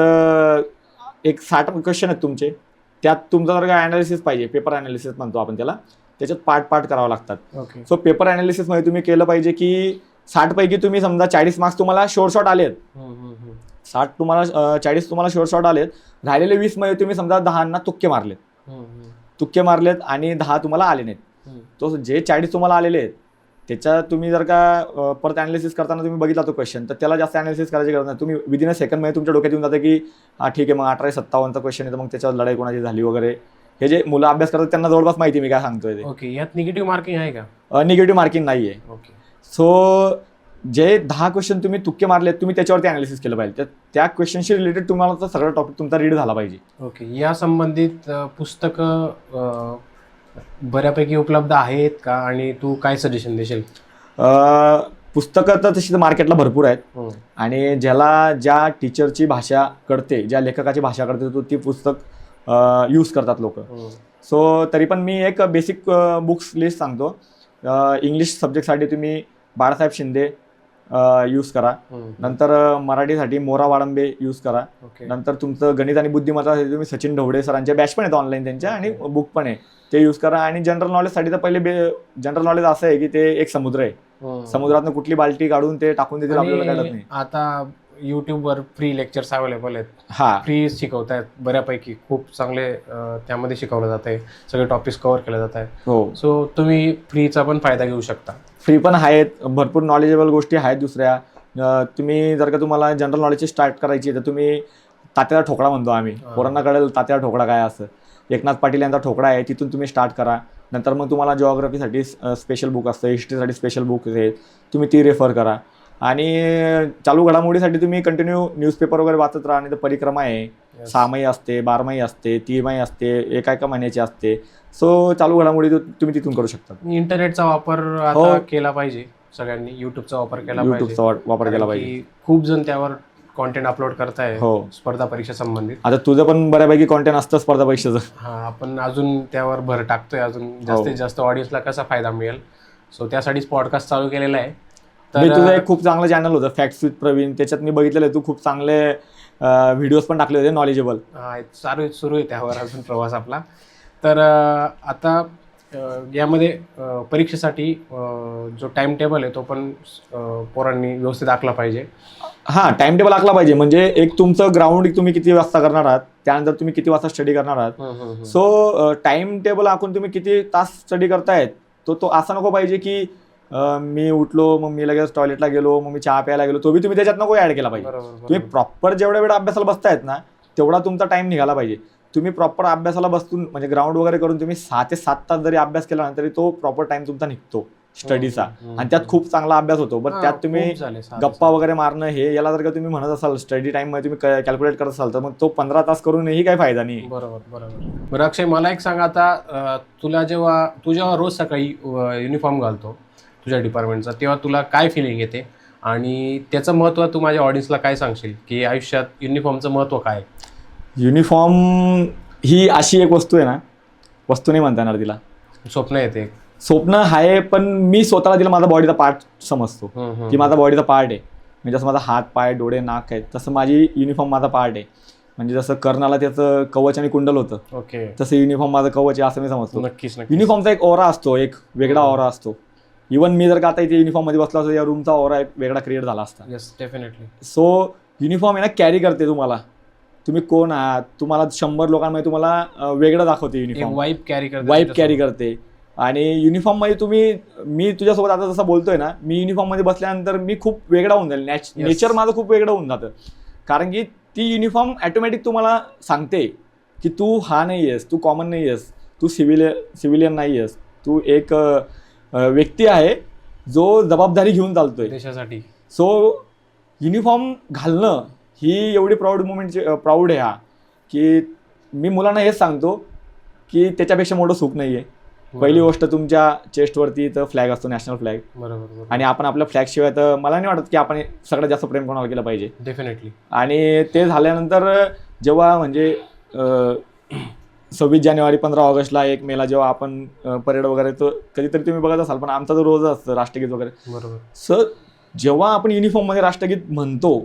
एक 60 क्वेश्चन आहेत तुमचे, त्यात तुमचा जर काय ॲनालिसिस पाहिजे, पेपर ॲनालिसिस म्हणतो आपण त्याला, त्याच्यात पार्ट करावं लागतात. सो पेपर ॲनालिसिसमध्ये तुम्ही केलं पाहिजे की 60 पैकी तुम्ही समजा 40 मार्क्स तुम्हाला शॉर्ट आलेत, 40 तुम्हाला शॉर्ट आलेत, राहिलेले 20 मध्ये तुम्ही समजा 10 तुक्के मारलेत आणि 10 तुम्हाला आले नाहीत. तो जे 40 तुम्हाला आलेले आहेत त्याच्या तुम्ही जर का परत ॲनालिसिस करताना तुम्ही बघितला तो क्वेश्चन, तर त्याला जास्त ॲनालिसिस करायची गरज नाही. तुम्ही विदिन अ सेकंडमध्ये तुमच्या डोक्यात येऊन जातं की हा ठीक आहे, मग 1857चा क्वेश्चन येतं, मग त्याच्यावर लढाई कोणाची झाली वगैरे. हे जे मुलं अभ्यास करतात त्यांना जवळपास माहिती मी काय सांगतोय ते. ओके. यात निगेटिव्ह मार्किंग आहे का? निगेटिव्ह मार्किंग नाही आहे. ओके. सो जे 10 क्वेश्चन तुम्ही तुक्के मारलेत तुम्ही त्याच्यावरती ॲनालिसिस केलं पाहिजे. त्या क्वेश्चनशी रिलेटेड तुम्हाला सगळं टॉपिक तुमचा रीड झाला पाहिजे. ओके. या संबंधित पुस्तकं बऱ्यापैकी उपलब्ध आहेत का आणि तू काय सजेशन देशील? पुस्तकं तर तशी मार्केटला भरपूर आहेत आणि ज्या टीचरची भाषा कळते, ज्या लेखकाची भाषा कळते तो ती पुस्तक यूज करतात लोक. सो तरी पण मी एक बेसिक बुक्स लिस्ट सांगतो. इंग्लिश सब्जेक्टसाठी तुम्ही बाळासाहेब शिंदे यूज करा. नंतर मराठीसाठी मोरा वाळंबे यूज करा. नंतर तुमचं गणित आणि बुद्धिमत्तासाठी तुम्ही सचिन ढवळे सरांच्या बॅच पण आहेत ऑनलाईन त्यांच्या आणि बुक पण आहे, ते यूज करा. आणि जनरल नॉलेजसाठी तर पहिले जनरल नॉलेज असं आहे की ते एक समुद्र आहे, समुद्रातनं कुठली बाल्टी काढून ते टाकून देतील आपल्याला कळत नाही. आता युट्यूबवर फ्री लेक्चर्स अवेलेबल आहेत, हा फ्री शिकवतायत बऱ्यापैकी, खूप चांगले त्यामध्ये शिकवलं जात आहे, सगळे टॉपिक्स कव्हर केले जात आहेत. हो. सो तुम्ही फ्रीचा पण फायदा घेऊ शकता. फ्री पण आहेत, भरपूर नॉलेजेबल गोष्टी आहेत दुसऱ्या. तुम्ही जर का तुम्हाला जनरल नॉलेजची स्टार्ट करायची तर तुम्ही तात्याचा ठोकळा म्हणतो आम्ही, पोरांना कळेल तात्याचा ठोकळा काय असं. एकनाथ पाटील यांचा ठोकळा आहे, तिथून तुम्ही स्टार्ट करा. नंतर मग तुम्हाला जिओग्राफीसाठी स्पेशल बुक असतं, हिस्ट्रीसाठी स्पेशल बुक आहेत, तुम्ही ती रेफर करा. आणि चालू घडामोडीसाठी तुम्ही कंटिन्यू न्यूजपेपर वगैरे वाचत राहा. आणि तर परिक्रमा आहे, 6 महिने असते, 12 महिने असते, 3 महिने असते, एका महिन्याची असते. सो चालू घडामोडी तुम्ही तिथून करू शकता. इंटरनेटचा वापर आता केला पाहिजे सगळ्यांनी, युट्यूबचा वापर केला पाहिजे. युट्यूबचा वापर केला पाहिजे. खूप जण त्यावर कॉन्टेंट अपलोड करताय हो स्पर्धा परीक्षा संबंधित. आता तुझं पण बऱ्यापैकी कॉन्टेंट असतं स्पर्धा परीक्षेचं. हा, आपण अजून त्यावर भर टाकतोय, अजून जास्तीत जास्त ऑडियन्सला कसा फायदा मिळेल. सो त्यासाठीच पॉडकास्ट चालू केलेला आहे. तर तुझं एक खूप चांगलं चॅनल होतं फॅक्ट्स विथ प्रवीण, त्याच्यात मी बघितलेलं आहे तू खूप चांगले व्हिडिओज पण टाकले होते नॉलेजेबल. सुरू आहे त्यावर अजून प्रवास आपला. तर आता यामध्ये परीक्षेसाठी जो टाइम टेबल आहे तो पण पोरांनी व्यवस्थित आखला पाहिजे. हां, टाइम टेबल आखला पाहिजे. म्हणजे एक तुमचं ग्राउंड तुम्ही किती वाजता करणार आहात, त्यानंतर तुम्ही किती वाजता स्टडी करणार आहात. सो टाइम टेबल आखून तुम्ही किती तास स्टडी करतायत तो असा नको पाहिजे की मी उठलो मग मी लगेच टॉयलेटला गेलो मग मी चहा प्यायला गेलो, तो बी तुम्ही त्याच्यात नको ऍड केला पाहिजे. तुम्ही प्रॉपर जेवढ्या वेळ अभ्यासाला बसतायत ना तेवढा तुमचा टाइम निघाला पाहिजे. तुम्ही प्रॉपर अभ्यासाला बसून म्हणजे ग्राउंड वगैरे करून तुम्ही 6 ते 7 तास जरी अभ्यास केला ना तरी तो प्रॉपर टाइम तुमचा निघतो स्टडीचा आणि त्यात खूप चांगला अभ्यास होतो. बट त्यात तुम्ही गप्पा वगैरे मारणं हे याला जर का तुम्ही म्हणत असाल स्टडी टाइम मध्ये तुम्ही कॅल्क्युलेट करत असाल तर मग तो 15 तास करूनही काही फायदा नाही. बरोबर. अक्षय, मला एक सांग, आता तू जेव्हा रोज सकाळी युनिफॉर्म घालतो तुझ्या डिपार्टमेंटचा, तेव्हा तुला काय फिलिंग येते आणि त्याचं महत्त्व तू माझ्या ऑडियन्सला काय सांगशील की आयुष्यात युनिफॉर्मचं महत्त्व काय? युनिफॉर्म ही अशी एक वस्तू आहे ना, वस्तू नाही म्हणता येणार तिला, स्वप्न येते. स्वप्न आहे, पण मी स्वतःला तिला माझा बॉडीचा पार्ट समजतो की माझा बॉडीचा पार्ट आहे. म्हणजे जसं माझा हात, पाय, डोळे, नाक आहे तसं माझी युनिफॉर्म माझा पार्ट आहे. म्हणजे जसं कर्णाला त्याचं कवच आणि कुंडल होतं, ओके, तसं युनिफॉर्म माझं कवच आहे असं मी समजतो. नक्कीच. युनिफॉर्मचा एक ऑरा असतो, एक वेगळा ऑरा असतो. इव्हन मी जर का आता इथे युनिफॉर्म मध्ये बसलो असतो, या रूमचा ऑरा एक वेगळा क्रिएट झाला असता. Yes, definitely. सो युनिफॉर्म आहे ना, कॅरी करते तुम्हाला, तुम्ही कोण आहात, तुम्हाला 100 लोकांमध्ये तुम्हाला वेगळं दाखवते. युनिफॉर्म वाईब कॅरी करते. आणि युनिफॉर्म मध्ये मी तुझ्यासोबत आता जसं बोलतोय ना, मी युनिफॉर्म मध्ये बसल्यानंतर मी खूप वेगळा होऊन जाईल. नेचर माझं खूप वेगळं होऊन जातं, कारण की ती युनिफॉर्म ऑटोमॅटिक तुम्हाला सांगते की तू हा नाही आहेस, तू कॉमन नाही आहेस, तू सिव्हिलियन नाही आहेस, तू एक व्यक्ती आहे जो जबाबदारी घेऊन चालतोय देशासाठी. सो युनिफॉर्म घालणं ही एवढी प्राऊड आहे हा, की मी मुलांना हेच सांगतो की त्याच्यापेक्षा मोठं सुख नाही आहे. पहिली गोष्ट, तुमच्या चेस्टवरती तर फ्लॅग असतो, नॅशनल फ्लॅग. बरोबर. आणि आपण आपल्या फ्लॅग शिवाय तर मला नाही वाटत की आपण सगळ्यात जास्त प्रेम कोणाला केलं पाहिजे. डेफिनेटली. आणि ते झाल्यानंतर जेव्हा म्हणजे 26 जानेवारी, 15 ऑगस्टला, 1 मेला जेव्हा आपण परेड वगैरे, तो कधीतरी तुम्ही बघत असाल, पण आमचा तर रोज असतं राष्ट्रगीत वगैरे. बरोबर. सर जेव्हा आपण युनिफॉर्ममध्ये राष्ट्रगीत म्हणतो,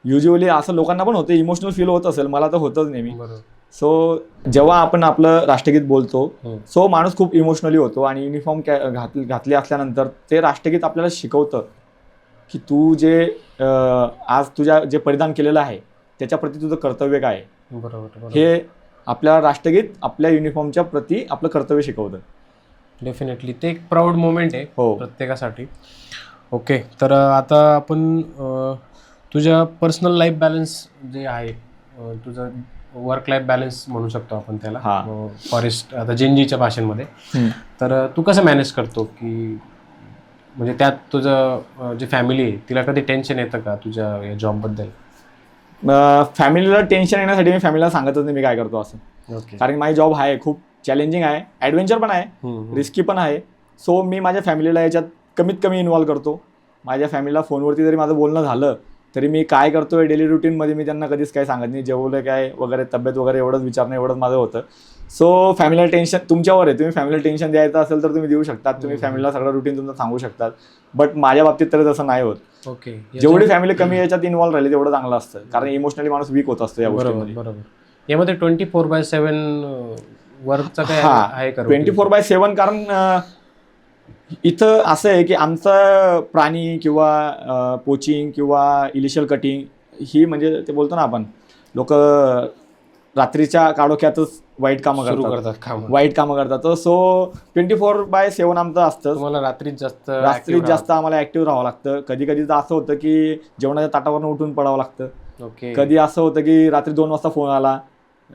युजली असं लोकांना पण होतं, इमोशनल फील होत असेल, मला तर होतच नेहमी. सो जेव्हा आपण आपलं राष्ट्रगीत बोलतो, सो माणूस खूप इमोशनली होतो. आणि युनिफॉर्म घातले असल्यानंतर ते राष्ट्रगीत आपल्याला शिकवतं की तू जे आज तुझ्या जे परिधान केलेलं आहे त्याच्याप्रती तुझं कर्तव्य काय आहे. बरोबर. हे आपल्या राष्ट्रगीत आपल्या युनिफॉर्मच्या प्रती आपलं कर्तव्य शिकवतं. डेफिनेटली. ते एक प्राऊड मोमेंट आहे हो प्रत्येकासाठी. ओके, तर आता आपण तुझ्या पर्सनल लाईफ बॅलन्स जे आहे, तुझं वर्क लाईफ बॅलन्स म्हणू शकतो आपण त्याला, फॉरेस्ट आता जेनजीच्या भाषेमध्ये, तर तू कसं मॅनेज करतो की म्हणजे त्यात तुझं जे फॅमिली आहे तिला कधी टेन्शन येतं का तुझ्या या जॉबबद्दल? फॅमिलीला टेन्शन येण्यासाठी मी फॅमिलीला सांगतच नाही मी काय करतो असं. ओके. कारण माझी जॉब आहे खूप चॅलेंजिंग आहे, ॲडव्हेंचर पण आहे, रिस्की पण आहे. सो मी माझ्या फॅमिलीला याच्यात कमीत कमी इन्व्हॉल्व करतो. माझ्या फॅमिलीला फोनवरती जरी माझं बोलणं झालं तरी मी काय करतोय डेली रुटीनमध्ये मी त्यांना कधीच काही सांगत नाही. जेवलं काय वगैरे, तब्येत वगैरे एवढंच विचारणं, एवढंच माझं होतं. सो फॅमिलीला टेन्शन तुमच्यावर आहे, तुम्ही फॅमिलीला टेन्शन द्यायचं असेल तर तुम्ही देऊ शकतात, तुम्ही फॅमिलीला सगळं रुटीन तुमचं सांगू शकतात. बट माझ्या बाबतीत तरी तसं नाही होत. ओके. जेवढी फॅमिली कमी याच्यात इन्व्हॉल्व राहिली तेवढं चांगलं असतं, कारण इमोशनली माणूस वीक होत असतो या गोष्टीमध्ये. बरोबर. यामध्ये 24/7 वर्कचं काय आहे का? 24/7 कारण इथं असं आहे की आमचं प्राणी किंवा पोचिंग किंवा इलिशियल कटिंग ही म्हणजे ते बोलतो ना आपण, लोक रात्रीच्या काळोख्यातच वाईट कामं करतात. सो 24/7 आमचं असतं. तुम्हाला रात्रीत जास्त आम्हाला ऍक्टिव्ह राहावं लागतं. कधी कधी तर असं होतं की जेवणाच्या ताटावरून उठून पडावं लागतं. ओके. कधी असं होतं की रात्री 2 वाजता फोन आला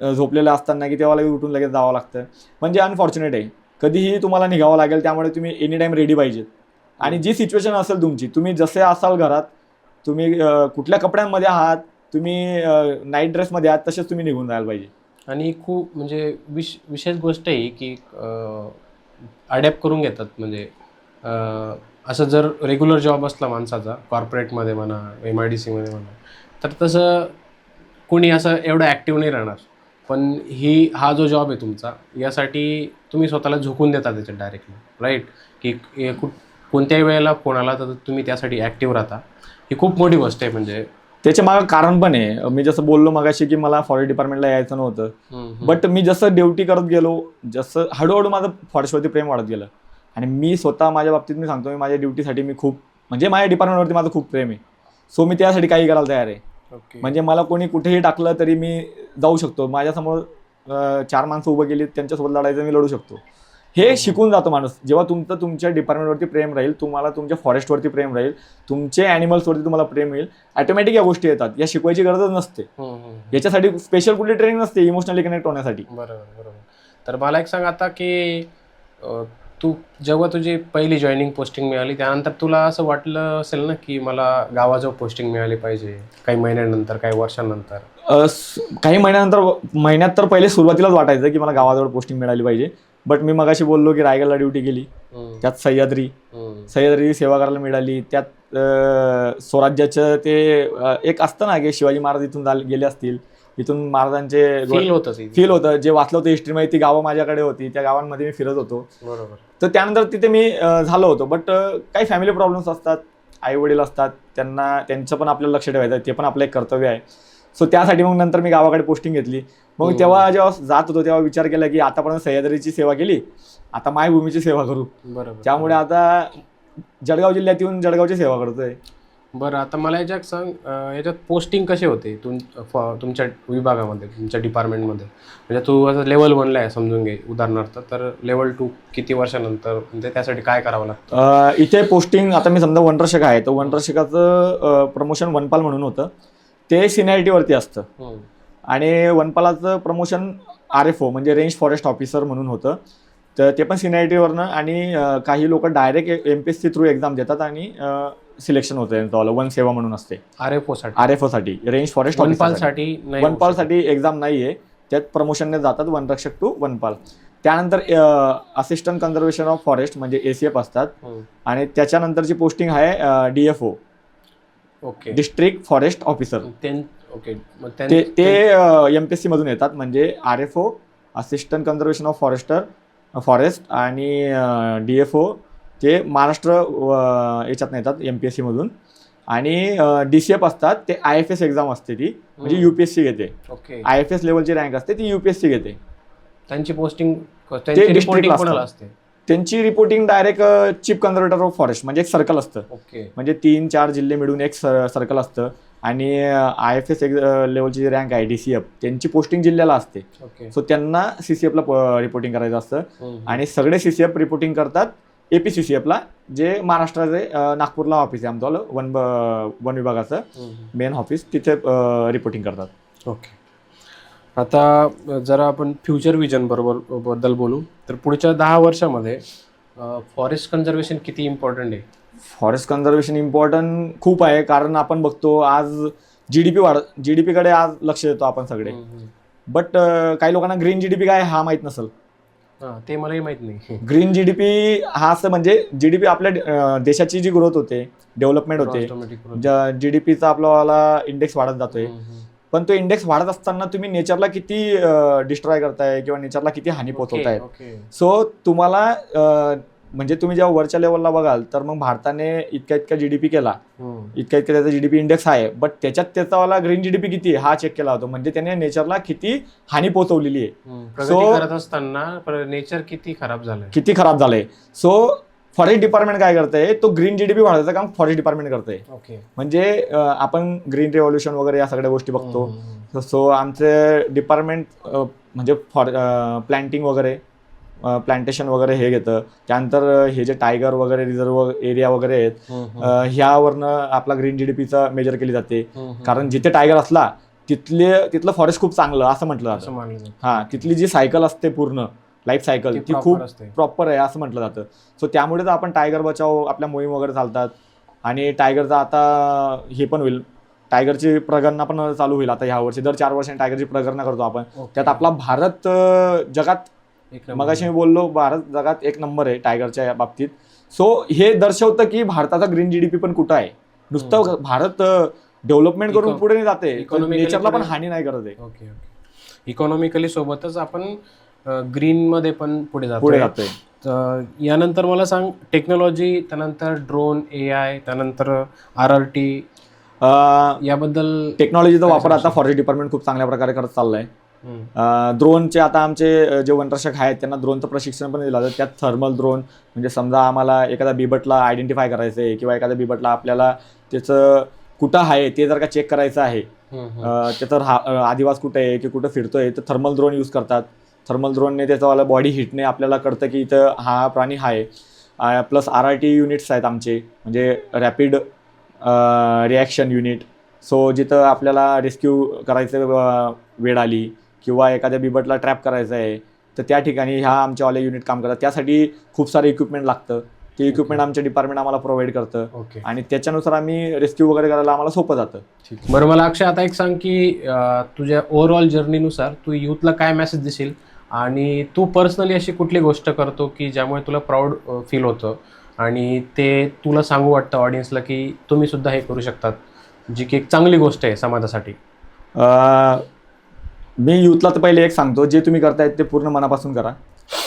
झोपलेलं असताना की तेव्हा लगेच उठून लगेच जावं लागतं. म्हणजे अनफॉर्च्युनेट आहे, कधीही तुम्हाला निघावं लागेल. त्यामुळे तुम्ही एनी टाईम रेडी पाहिजेत. आणि जी सिच्युएशन असेल तुमची, तुम्ही जसे असाल घरात, तुम्ही कुठल्या कपड्यांमध्ये आहात, तुम्ही नाईट ड्रेसमध्ये आहात, तसेच तुम्ही निघून जायला पाहिजे. आणि खूप म्हणजे विशेष गोष्ट आहे की अडॅप्ट करून घेतात. म्हणजे असं जर रेग्युलर जॉब असला माणसाचा कॉर्पोरेटमध्ये म्हणा, MIDCमध्ये म्हणा, तर तसं कोणी असं एवढं ॲक्टिव्ह नाही राहणार. पण हा जो जॉब आहे तुमचा, यासाठी तुम्ही स्वतःला झोकून देता त्याच्यात डायरेक्टली, राईट? की कोणत्याही वेळेला फोन आला तर तुम्ही त्यासाठी ॲक्टिव्ह राहता. ही खूप मोठी गोष्ट आहे. म्हणजे त्याच्या मागं कारण पण आहे. मी जसं बोललो मगाशी की मला फॉरेस्ट डिपार्टमेंटला यायचं नव्हतं, बट मी जसं ड्युटी करत गेलो, जसं हळूहळू माझं फॉरेस्टवरती प्रेम वाढत गेलं. आणि मी स्वतः माझ्या बाबतीत मी सांगतो, मी माझ्या ड्युटीसाठी मी खूप म्हणजे माझ्या डिपार्टमेंटवरती माझं खूप प्रेम आहे. सो मी त्यासाठी काही करायला तयार आहे. म्हणजे मला कोणी कुठेही टाकलं तरी मी जाऊ शकतो. माझ्यासमोर 4 माणसं उभं केली, त्यांच्यासोबत लढायचं मी लढू शकतो. हे शिकून जातो माणूस. जेव्हा तुमच्या डिपार्टमेंटवरती प्रेम राहील, तुम्हाला तुमच्या फॉरेस्टवरती प्रेम राहील, तुमचे ॲनिमल्सवरती तुम्हाला प्रेम येईल, ऑटोमॅटिक या गोष्टी येतात. या शिकवायची गरजच नसते. याच्यासाठी स्पेशल कुठली ट्रेनिंग नसते इमोशनली कनेक्ट होण्यासाठी. बरोबर. तर मला एक सांग आता की तू जेव्हा तुझी पहिली जॉईनिंग पोस्टिंग मिळाली त्यानंतर तुला असं वाटलं असेल ना की मला गावाजवळ पोस्टिंग मिळाली पाहिजे, काही महिन्यानंतर काही वर्षांनंतर? काही महिन्यात तर पहिले सुरुवातीलाच वाटायचं की मला गावाजवळ पोस्टिंग मिळाली पाहिजे. बट मी मगाशी बोललो की रायगडला ड्युटी केली, त्यात सह्याद्री सेवा करायला मिळाली. त्यात स्वराज्याचं ते एक असतं ना की शिवाजी महाराज इथून गेले असतील, इथून महाराजांचे फील होतं. जे वाचलं होतं हिस्ट्रीमध्ये, ती गावं माझ्याकडे होती, त्या गावांमध्ये मी फिरत होतो. बरोबर. तर त्यानंतर तिथे मी झालो होतो. बट काही फॅमिली प्रॉब्लेम्स असतात, आई वडील असतात, त्यांचं पण आपल्याला लक्ष ठेवायचं आहे, ते पण आपलं एक कर्तव्य आहे. सो त्यासाठी मग नंतर मी गावाकडे पोस्टिंग घेतली. मग तेव्हा जेव्हा जात होतो तेव्हा विचार केला की आतापर्यंत सह्याद्रीची सेवा केली, आता मायभूमीची सेवा करू. बरोबर. त्यामुळे आता जळगाव जिल्ह्यात येऊन जळगावची सेवा करतोय. बरं, आता मला याच्यात सांग, याच्यात पोस्टिंग कशी होते तुमच्या विभागामध्ये, तुमच्या डिपार्टमेंटमध्ये? म्हणजे तू असं लेवल 1ला आहे समजून घे उदाहरणार्थ, तर लेवल 2 किती वर्षानंतर, म्हणजे त्यासाठी काय करावं लागतं? इथे पोस्टिंग, आता मी समजा वनरक्षक आहे, तर वनरक्षकाचं प्रमोशन वनपाल म्हणून होतं, ते सिनियरिटीवरती असतं. आणि वनपालाचं प्रमोशन RFO म्हणजे रेंज फॉरेस्ट ऑफिसर म्हणून होतं, तर ते पण सिनियरिटीवरनं. आणि काही लोक डायरेक्ट MPSC थ्रू एक्झाम देतात आणि सिलेक्शन होतं त्यांचं. वन सेवा म्हणून असते RFO साठी, रेंज फॉरेस्ट वनपालसाठी एक्झाम नाही आहे, त्यात प्रमोशनने जातात वनरक्षक टू वनपाल. त्यानंतर असिस्टंट कन्झर्वेशन ऑफ फॉरेस्ट म्हणजे ACF असतात. आणि त्याच्यानंतरची पोस्टिंग आहे DFO, डिस्ट्रिक्ट फॉरेस्ट ऑफिसर. ते MPSC मधून येतात. म्हणजे RFO assistant conservation of forest आणि DFO ते महाराष्ट्र याच्यात येतात MPSC मधून. आणि DCF असतात ते IFS एक्झाम असते, ती म्हणजे UPSC घेते. IFS लेवलची रँक असते, ती UPSC घेते. त्यांची पोस्टिंग असते. त्यांची reporting direct chief conservator of forest म्हणजे एक सर्कल असतं. म्हणजे 3-4 जिल्हे मिळून एक सर्कल असतं. आणि IFS लेवलची रँक आहे DCF, त्यांची पोस्टिंग जिल्ह्याला असते. सो त्यांना CCFला रिपोर्टिंग करायचं असतं. आणि सगळे CCF रिपोर्टिंग करतात APCCFला, जे महाराष्ट्राचे नागपूरला ऑफिस आहे आमचं वन विभागाचं मेन ऑफिस, तिथे रिपोर्टिंग करतात. आता जरा आपण फ्युचर विजन बद्दल बोलू, तर पुढच्या 10 वर्षामध्ये फॉरेस्ट कन्झर्वेशन किती इम्पॉर्टंट आहे? फॉरेस्ट कन्झर्वेशन इम्पॉर्टंट खूप आहे, कारण आपण बघतो आज GDP कडे आज लक्ष देतो आपण सगळे. बट काही लोकांना ग्रीन GDP काय हा माहीत नसेल. ते मलाही माहीत नाही. ग्रीन GDP हा असं म्हणजे GDP आपल्या देशाची जी ग्रोथ होते, डेव्हलपमेंट होते, GDPचा आपल्याला इंडेक्स वाढत जातोय. पण तो इंडेक्स वाढत असताना तुम्ही नेचरला किती डिस्ट्रॉय करताय किंवा नेचरला किती हानी पोहोचवताय. सो तुम्हाला म्हणजे तुम्ही जेव्हा वरच्या लेवलला बघाल तर मग भारताने इतका GDP केला, इतका त्याचा GDP इंडेक्स आहे, बट त्याच्यात त्याचावाला ग्रीन GDP किती हा चेक केला होता. म्हणजे त्याने नेचरला किती हानी पोहोचवलेली आहे. सो करत असताना नेचर किती खराब झालंय. सो फॉरेस्ट डिपार्टमेंट काय करतंय, तो ग्रीन GDP वाढवायचं काम फॉरेस्ट डिपार्टमेंट करतंय. म्हणजे आपण ग्रीन रेव्होल्युशन वगैरे या सगळ्या गोष्टी बघतो. सो आमचे डिपार्टमेंट म्हणजे प्लांटिंग वगैरे, प्लांटेशन वगैरे हे घेतं. त्यानंतर हे जे टायगर वगैरे रिझर्व एरिया वगैरे आहेत, ह्यावरनं आपला ग्रीन GDPचा मेजर केली जाते. कारण जिथे टायगर असला तिथलं फॉरेस्ट खूप चांगलं असं म्हटलं जातं. तिथली जी सायकल असते, पूर्ण लाईफ सायकल, ती खूप प्रॉपर आहे असं म्हटलं जातं. सो त्यामुळेच आपण टायगर बचाव आपल्या मोहीम वगैरे चालतात. आणि टायगरचा आता हे पण होईल, टायगरची प्रगणना पण चालू होईल आता ह्या वर्षी. दर 4 वर्षांनी टायगरची प्रगणना करतो आपण. त्यात आपला भारत जगात, मगाशी मी बोललो, भारत जगात 1 नंबर आहे टायगरच्या बाबतीत. सो हे दर्शवतं की भारताचा ग्रीन GDP पण कुठं आहे. नुसतं भारत डेव्हलपमेंट करून पुढे नाही जाते, नेचरला पण हानी नाही करत आहे. इकॉनॉमिकली सोबतच आपण ग्रीन मध्ये पण पुढे जातोय. यानंतर मला सांग, टेक्नॉलॉजी, त्यानंतर ड्रोन, AI, त्यानंतर RRT याबद्दल. टेक्नॉलॉजीचा वापर आता फॉरेस्ट डिपार्टमेंट खूप चांगल्या प्रकारे करत चाललाय. ड्रोनचे आता आमचे जे वनरक्षक आहेत त्यांना ड्रोनचं प्रशिक्षण पण दिलं जातं. त्यात थर्मल ड्रोन, म्हणजे समजा आम्हाला एखाद्या बिबटला आयडेंटिफाय करायचं आहे किंवा एखाद्या बिबटला आपल्याला त्याचं कुठं आहे ते जर का चेक करायचं आहे, त्याचं आदिवास कुठं आहे की कुठं फिरतोय, तर थर्मल ड्रोन यूज करतात. थर्मल ड्रोनने त्याचावाला बॉडी हिटने आपल्याला कळतं की इथं हा प्राणी आहे. प्लस RRT युनिट्स आहेत आमचे, म्हणजे रॅपिड रिॲक्शन युनिट. सो जिथं आपल्याला रेस्क्यू करायचं वेळ आली किंवा एखाद्या बिबटला ट्रॅप करायचं आहे तर त्या ठिकाणी ह्या आमच्यावाले युनिट काम करतात. त्यासाठी खूप सारे इक्विपमेंट लागतं. ते इक्विपमेंट आमचं डिपार्टमेंट आम्हाला प्रोव्हाइड करतं ओके. आणि त्याच्यानुसार आम्ही रेस्क्यू वगैरे करायला आम्हाला सोपं जातं. बरं, मला अक्षय आता एक सांग की तुझ्या ओव्हरऑल जर्नीनुसार तू यूथला काय मेसेज देशील आणि तू पर्सनली अशी कुठली गोष्ट करतो की ज्यामुळे तुला प्राऊड फील होतं आणि ते तुला सांगू वाटतं ऑडियन्सला की तुम्ही सुद्धा हे करू शकतात, जी की एक चांगली गोष्ट आहे समाजासाठी? मी यूथला तर पहिले एक सांगतो, जे तुम्ही करतायत ते पूर्ण मनापासून करा.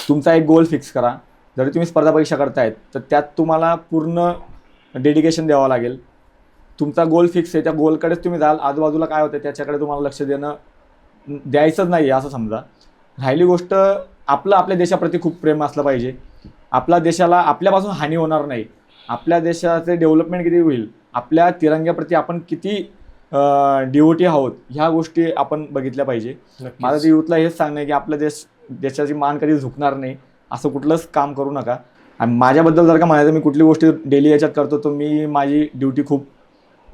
तुमचा एक गोल फिक्स करा. जरी तुम्ही स्पर्धा परीक्षा करतायत तर त्यात तुम्हाला पूर्ण डेडिकेशन द्यावं लागेल. तुमचा गोल फिक्स आहे, त्या गोलकडेच तुम्ही जाल. आजूबाजूला काय होतं त्याच्याकडे तुम्हाला लक्ष द्यायचंच नाही आहे असं समजा. राहिली गोष्ट, आपल्या देशाप्रती खूप प्रेम असलं पाहिजे. आपल्या देशाला आपल्यापासून हानी होणार नाही. आपल्या देशाचे डेव्हलपमेंट किती होईल, आपल्या तिरंग्याप्रती आपण किती डिवोटी आहोत, ह्या गोष्टी आपण बघितल्या पाहिजे. माझं ते यूथला हेच सांगणं आहे की आपल्या देशाची मान कधी झुकणार नाही असं कुठलंच काम करू नका. आणि माझ्याबद्दल जर का म्हणायचं, मी कुठली गोष्टी डेली याच्यात करतो तर मी माझी ड्युटी खूप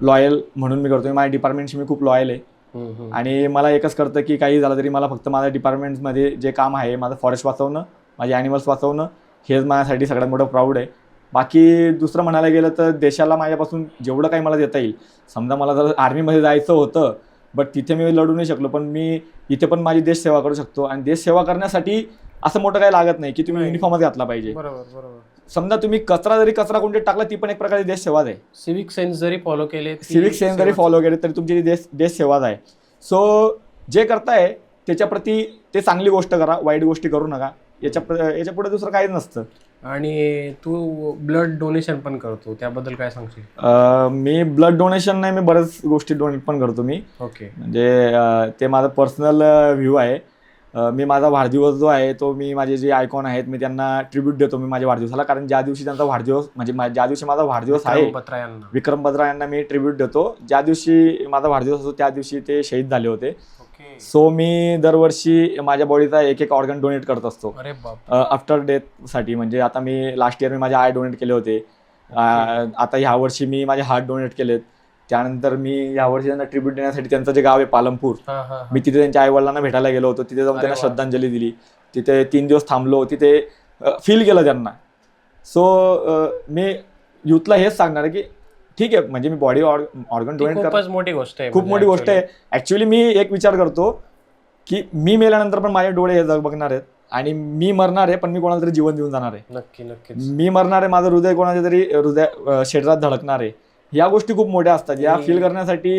लॉयल म्हणून मी करतो. माझ्या डिपार्टमेंटशी मी खूप लॉयल आहे आणि मला एकच करतं की काही झालं तरी मला फक्त माझ्या डिपार्टमेंटमध्ये जे काम आहे, माझं फॉरेस्ट वाचवणं, माझे ॲनिमल्स वाचवणं, हेच माझ्यासाठी सगळ्यात मोठं प्राऊड आहे. बाकी दुसरं म्हणायला गेलं तर देशाला माझ्यापासून जेवढं काही मला देता येईल, समजा मला जर आर्मीमध्ये जायचं होतं बट तिथे मी लढू नाही शकलो, पण मी इथे पण माझी देश सेवा करू शकतो. आणि देश सेवा करण्यासाठी असं मोठं काही लागत नाही की तुम्ही युनिफॉर्मच घातला पाहिजे. बरोबर. समजा तुम्ही कचरा कुंडीत टाकला, ती पण एक प्रकारे देश सेवाच आहे. सिविक सेन्स जरी फॉलो केले तरी तुमची देश सेवाच आहे. सो जे करताय त्याच्याप्रती ते चांगली गोष्ट करा, वाईट गोष्टी करू नका. याच्या पुढे दुसरं काहीच नसतं. आणि तू ब्लड डोनेशन पण करतो, त्याबद्दल काय सांगशील? मी ब्लड डोनेशन नाही, मी बऱ्याच गोष्टी डोनेट पण करतो मी. ओके. म्हणजे ते माझं पर्सनल व्ह्यू आहे. मी माझा वाढदिवस जो आहे तो मी माझे जे आयकॉन आहेत मी त्यांना ट्रिब्यूट देतो मी माझ्या वाढदिवसाला. कारण ज्या दिवशी त्यांचा वाढदिवस म्हणजे ज्या दिवशी माझा वाढदिवस आहे, विक्रम बत्रा यांना मी ट्रिब्यूट देतो. ज्या दिवशी माझा वाढदिवस असतो त्या दिवशी ते शहीद झाले होते. सो मी दरवर्षी माझ्या बॉडीचा एक ऑर्गन डोनेट करत असतो आफ्टर डेथसाठी. म्हणजे आता मी लास्ट इयर मी माझे आय डोनेट केले होते. आता ह्या वर्षी मी माझे हार्ट डोनेट केलेत. त्यानंतर मी यावर्षी त्यांना ट्रिब्यूट देण्यासाठी त्यांचं जे गाव आहे पालमपूर, मी तिथे त्यांच्या आईवडिलांना भेटायला गेलो होतो. तिथे जाऊन त्यांना श्रद्धांजली दिली. तिथे 3 दिवस थांबलो, तिथे फील केलं त्यांना. सो मी यूथला हेच सांगणार आहे की ठीक आहे, म्हणजे मी बॉडी ऑर्गन डोनेट खूपच मोठी गोष्ट आहे, खूप मोठी गोष्ट आहे. ॲक्च्युली मी एक विचार करतो की मी मेल्यानंतर पण माझे डोळे हे जग बघणार आहेत आणि मी मरणार आहे, पण मी कोणाला तरी जीवन देऊन जाणार आहे. नक्की. मी मरणार आहे, माझं हृदय कोणाच्या तरी शरीरात धडकणार आहे. या गोष्टी खूप मोठ्या असतात. या फील करण्यासाठी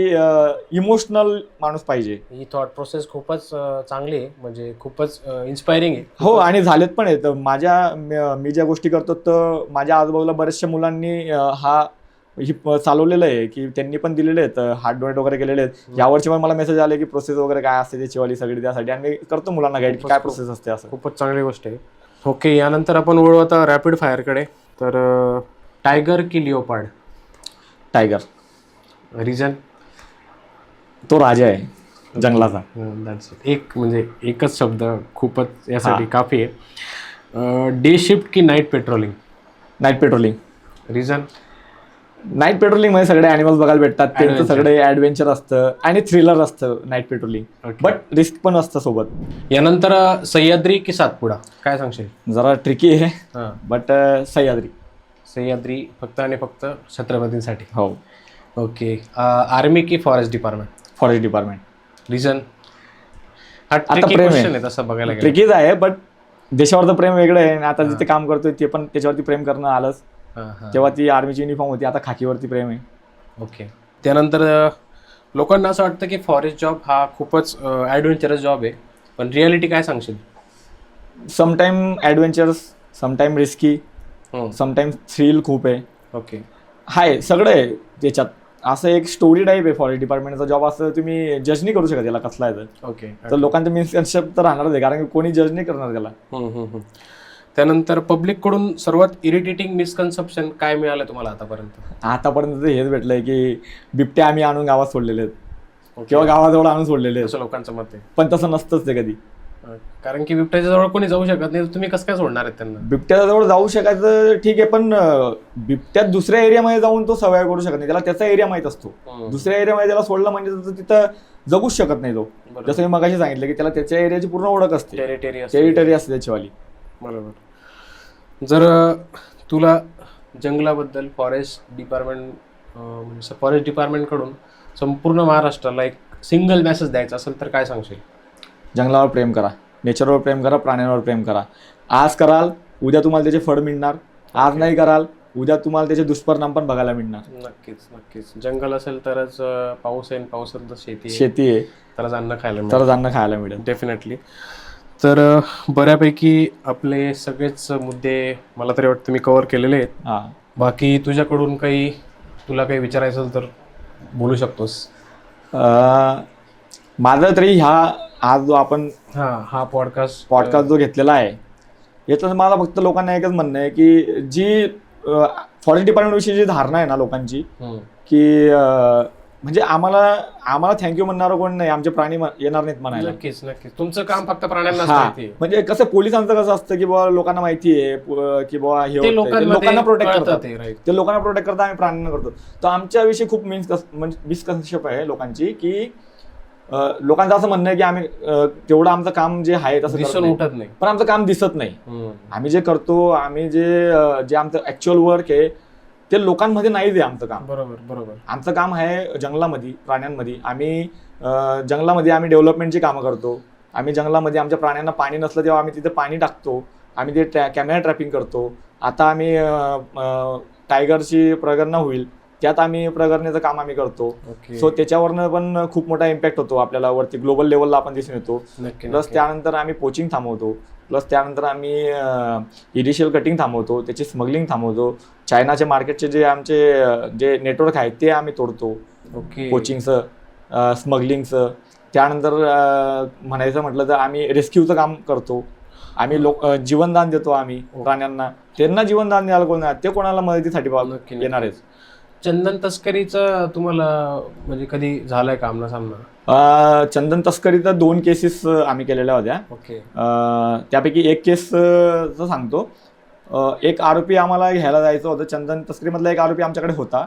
इमोशनल माणूस पाहिजे. ही थॉट प्रोसेस खूपच चांगली आहे, म्हणजे खूपच इन्स्पायरिंग आहे. हो, आणि झालेत पण आहेत. मी ज्या गोष्टी करतो तर माझ्या आजूबाजूला बऱ्याचशा मुलांनी ही चालवलेलं आहे की त्यांनी पण दिलेले आहेत, हार्ट डोनेट वगैरे केलेले आहेत. यावर्षी पण मला मेसेज आले की प्रोसेस वगैरे काय असते त्याचीवाली सगळी, त्यासाठी आणि मी करतो मुलांना गाईड की काय प्रोसेस असते. असं खूपच चांगली गोष्ट आहे. ओके, यानंतर आपण वळू आता रॅपिड फायरकडे. तर टायगर की लिओपार्ड? टायगर. रिझन? तो राजा आहे जंगलाचा. म्हणजे एकच शब्द खूपच यासाठी काफी आहे. डे शिफ्ट की night patrolling? Night patrolling. Reason? Night patrolling मध्ये सगळे ॲनिमल्स बघायला भेटतात, त्यांचं सगळे ॲडव्हेंचर असतं आणि थ्रिलर असतं नाईट पेट्रोलिंग, बट रिस्क पण असतं सोबत. यानंतर सह्याद्री की सातपुडा, काय सांगशील? जरा ट्रिकी आहे बट सह्याद्री. सह्याद्री फक्त आणि फक्त छत्रपतींसाठी. हो. ओके. आर्मी की forest department? Forest department. Reason? आता प्रेम आहे तसं बघायला गेलं. ट्रिकीच आहे बट देशावरचं प्रेम वेगळं आहे आणि आता जिथे काम करतोय ते पण त्याच्यावरती प्रेम करणं आलंच. तेव्हा ती आर्मीची युनिफॉर्म होती, आता खाकीवरती प्रेम आहे. ओके. त्यानंतर लोकांना असं वाटतं की फॉरेस्ट जॉब हा खूपच ॲडव्हेंचरस जॉब आहे, पण रियालिटी काय सांगशील? Sometime adventurous, sometime risky, sometime thrill खूप आहे. ओके. हाय, सगळं आहे त्याच्यात. असं एक स्टोरी टाईप आहे फॉरेस्ट डिपार्टमेंटचा जॉब. असं तुम्ही जज नाही करू शकत याला कसला आहे तर. ओके. तर लोकांचं मिसकन्सेप्ट तर राहणारच आहे, कारण की कोणी जज नाही करणार त्याला. त्यानंतर पब्लिककडून सर्वात इरिटेटिंग मिसकन्सेप्शन काय मिळालं तुम्हाला आतापर्यंत? आतापर्यंत हेच भेटलंय की बिबटे आम्ही आणून गावात सोडलेले आहेत किंवा गावाजवळ आणून सोडलेले आहेत. असं लोकांचं मत आहे, पण तसं नसतंच ते कधी. कारण की बिबट्याच्या जवळ कोणी जाऊ शकत नाही, तुम्ही कसं काय सोडणार आहेत त्यांना? बिबट्याच्या जवळ जाऊ शकायचं ठीक आहे, पण बिबट्यात दुसऱ्या एरियामध्ये जाऊन तो सर्वाइव्ह करू शकत नाही. त्याला त्याचा एरिया माहित असतो. दुसऱ्या एरियामध्ये त्याला सोडलं म्हणजे तो तिथं जगूच शकत नाही तो. जसं मी मगाशी सांगितलं की त्याला त्याच्या एरियाची पूर्ण ओळख असते, टेरिटरी असते त्याचीवाली. बरोबर. जर तुला जंगलाबद्दल फॉरेस्ट डिपार्टमेंटकडून संपूर्ण महाराष्ट्राला एक सिंगल मेसेज द्यायचा असेल तर काय सांगशील? जंगलावर प्रेम करा, नेचरवर प्रेम करा, प्राण्यांवर प्रेम करा. आज कराल उद्या तुम्हाला त्याचे फळ मिळणार, आज नाही कराल उद्या तुम्हाला त्याचे दुष्परिणाम पण बघायला मिळणार. नक्कीच. जंगल असेल तरच पाऊस येईल, पाऊस असेल तर शेती आहे, तरच अन्न खायला मिळेल. डेफिनेटली. तर बऱ्यापैकी आपले सगळेच मुद्दे मला तरी वाटतं मी कव्हर केलेले आहेत. बाकी तुझ्याकडून तुला काही विचारायचं तर बोलू शकतोस. माझं तरी आज जो आपण हा पॉडकास्ट जो घेतलेला आहे याचं मला फक्त लोकांना एकच म्हणणं आहे की जी फॉरेस्ट डिपार्टमेंट विषयी जी धारणा आहे ना लोकांची, की म्हणजे आम्हाला थँक्यू म्हणणारं कोण नाही, आमचे प्राणी येणार नाहीत म्हणायला. नक्कीच. तुमचं काम फक्त प्राण्यांना. म्हणजे कसं पोलिसांचं कसं असतं की बाबा लोकांना माहिती आहे की बाबा हे लोकांना प्रोटेक्ट करतात, ते लोकांना प्रोटेक्ट करतात, आम्ही प्राण्यांना करतो. तर आमच्याविषयी खूप मिसकन्सेप्ट आहे लोकांची, की लोकांचं असं म्हणणं आहे की आम्ही तेवढं आमचं काम जे आहे तसं दिसून उठत नाही, पण आमचं काम दिसत नाही. आम्ही जे करतो, आम्ही जे आमचं ऍक्च्युअल वर्क आहे ते लोकांमध्ये नाही आहे आमचं काम. बरोबर. आमचं काम आहे जंगलामध्ये, प्राण्यांमध्ये. आम्ही जंगलामध्ये आम्ही डेव्हलपमेंटची कामं करतो. आम्ही जंगलामध्ये आमच्या प्राण्यांना पाणी नसलं तेव्हा आम्ही तिथे पाणी टाकतो. आम्ही ते कॅमेरा ट्रॅपिंग करतो. आता आम्ही टायगरची प्रगणना होईल त्यात आम्ही प्रगणनेचं काम आम्ही करतो. सो त्याच्यावरनं पण खूप मोठा इम्पॅक्ट होतो आपल्याला, वरती ग्लोबल लेवलला आपण दिसून येतो. प्लस त्यानंतर आम्ही पोचिंग थांबवतो, प्लस त्यानंतर आम्ही इनिशियल कटिंग थांबवतो, त्याची स्मगलिंग थांबवतो. चायनाच्या मार्केटचे जे नेटवर्क आहे ते आम्ही तोडतो, पोचिंगचं, स्मगलिंगचं. त्यानंतर म्हणायचं म्हटलं तर आम्ही रेस्क्यूचं काम करतो. आम्ही जीवनदान देतो आम्ही प्राण्यांना. त्यांना जीवनदान द्यायला कोण नाही, ते कोणाला मदतीसाठी येणार आहेत. चंदन तस्करीचं तुम्हाला म्हणजे कधी झालंय का आमना सामना? चंदन तस्करीचा 2 केसेस आम्ही केलेल्या होत्या. त्यापैकी एक केस सांगतो. एक आरोपी आम्हाला घ्यायला जायचं होतं. चंदन तस्करीमधला एक आरोपी आमच्याकडे होता,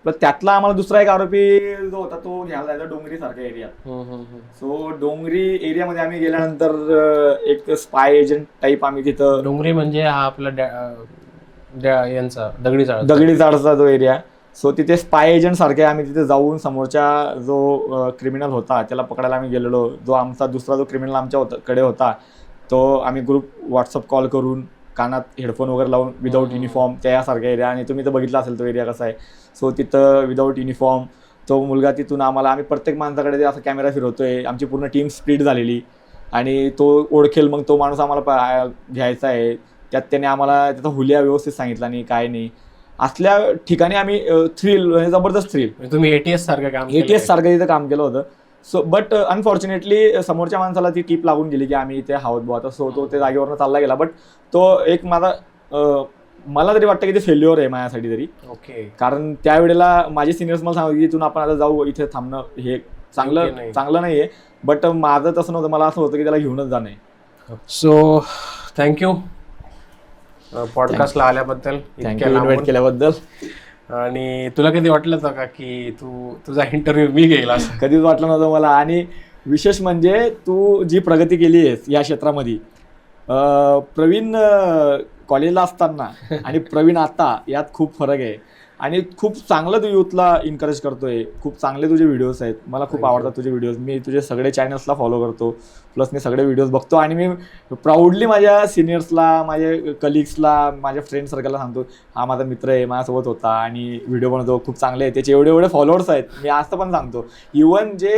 पण त्यातला आम्हाला दुसरा एक आरोपी जो होता तो घ्यायला जायचा डोंगरी सारख्या एरियात. सो डोंगरी एरियामध्ये आम्ही गेल्यानंतर एक स्पाय एजंट टाईप आम्ही तिथं. डोंगरी म्हणजे हा आपला यांचा दगडी चाळचा जो एरिया. सो तिथे स्पाय एजंट सारखे आम्ही तिथे जाऊन समोरच्या जो क्रिमिनल होता त्याला पकडायला आम्ही गेलेलो. जो आमचा दुसरा जो क्रिमिनल आमच्याकडे होता तो आम्ही ग्रुप व्हॉट्सअप कॉल करून कानात हेडफोन वगैरे लावून विदाऊट युनिफॉर्म त्यासारख्या एरिया, आणि तुम्ही तर बघितला असेल तो एरिया कसा आहे. सो तिथं विदाऊट युनिफॉर्म तो मुलगा तिथून आम्हाला, आम्ही प्रत्येक माणसाकडे असा कॅमेरा फिरवतोय. आमची पूर्ण टीम स्प्लिट झालेली आणि तो ओळखेल मग तो माणूस आम्हाला घ्यायचा आहे. त्यात त्याने आम्हाला त्याचा हुलिया व्यवस्थित सांगितला नाही, काय नाही. असल्या ठिकाणी आम्ही जबरदस्त थ्रिल, तुम्ही ATS सारखं तिथं काम केलं होतं. सो बट अनफॉर्च्युनेटली समोरच्या माणसाला ती टीप लागून गेली की आम्ही इथे हावत बुवा. सो तो त्या जागेवरनं चालला गेला. बट तो एक मला तरी वाटतं की ते फेल्युअर आहे माझ्यासाठी तरी. कारण त्यावेळेला माझे सिनियर्स मला सांगत की इथून आपण आता जाऊ, इथे थांबणं हे चांगलं नाही आहे. बट माझं तसं नव्हतं, मला असं होतं की त्याला घेऊनच जाणं. सो थँक्यू पॉडकास्टला आल्याबद्दल, इन्व्हाइट केल्याबद्दल. आणि तुला कधी वाटलं होतं का की तुझा इंटरव्ह्यू मी घेईल? असं कधीच वाटलं नव्हतं मला. आणि विशेष म्हणजे तू जी प्रगती केली आहेस या क्षेत्रामध्ये, प्रवीण कॉलेजला असताना आणि प्रवीण आता यात खूप फरक आहे. आणि खूप चांगलं तू यूथला एनकरेज करतोय. खूप चांगले तुझे व्हिडिओज आहेत, मला खूप आवडतात तुझे व्हिडिओज. मी तुझे सगळे चॅनल्सला फॉलो करतो, प्लस मी सगळे व्हिडिओज बघतो. आणि मी प्राऊडली माझ्या सिनियर्सला, माझ्या कलिग्सला, माझ्या फ्रेंड सर्कलला सांगतो हा माझा मित्र आहे, माझ्यासोबत होता आणि व्हिडिओ बनवतो, खूप चांगले आहे, त्याचे एवढे फॉलोअर्स आहेत. मी असं पण सांगतो. इवन जे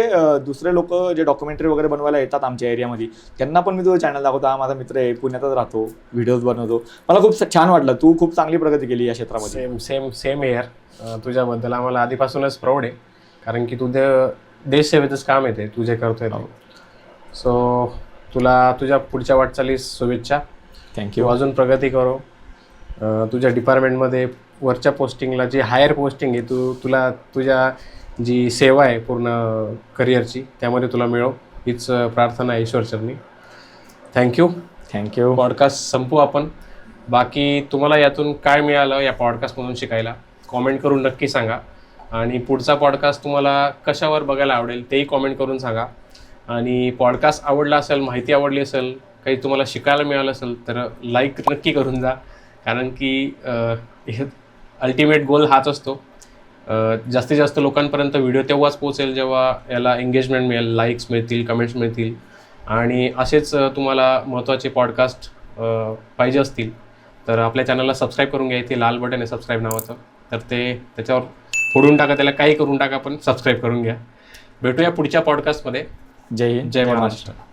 दुसरे लोक जे डॉक्युमेंटरी वगैरे बनवायला येतात आमच्या एरियामध्ये त्यांना पण मी तुझं चॅनल दाखवतो, हा माझा मित्र आहे, पुण्यातच राहतो, व्हिडिओज बनवतो. मला खूप छान वाटलं. तू खूप चांगली प्रगती केली या क्षेत्रामध्ये. सेम तुझ्याबद्दल आम्हाला आधीपासूनच प्राऊड आहे, कारण की तुझं देशसेवेचंच काम येते तुझे करतोय. सो तुला तुझ्या पुढच्या वाटचालीस शुभेच्छा. थँक्यू. अजून प्रगती करो. तुझ्या डिपार्टमेंटमध्ये वरच्या पोस्टिंगला जी हायर पोस्टिंग आहे तुला तुझ्या जी सेवा आहे पूर्ण करिअरची त्यामध्ये तुला मिळो हीच प्रार्थना आहे ईश्वरचरणी. थँक्यू. पॉडकास्ट संपू आपण. बाकी तुम्हाला यातून काय मिळालं या पॉडकास्टमधून शिकायला कॉमेंट करून नक्की सांगा. आणि पुढचा पॉडकास्ट तुम्हाला कशावर बघायला आवडेल तेही कॉमेंट करून सांगा. आणि पॉडकास्ट आवडला असेल, माहिती आवडली असेल, काही तुम्हाला शिकायला मिळालं असेल तर लाईक नक्की करून जा. कारण की अल्टिमेट गोल हाच असतो. जास्तीत जास्त लोकांपर्यंत व्हिडिओ तेव्हाच पोहोचेल जेव्हा याला एंगेजमेंट मिळेल, लाईक्स मिळतील, कमेंट्स मिळतील. आणि असेच तुम्हाला महत्त्वाचे पॉडकास्ट पाहिजे असतील तर आपल्या चॅनलला सबस्क्राईब करून घ्या. इथे लाल बटन आहे सबस्क्राईब नावाचं, तर ते त्याच्यावर फोडून टाका, त्याला काही करून टाका, पण सबस्क्राईब करून घ्या. भेटूया पुढच्या पॉडकास्टमध्ये. जय हिंद, जय महाराष्ट्र.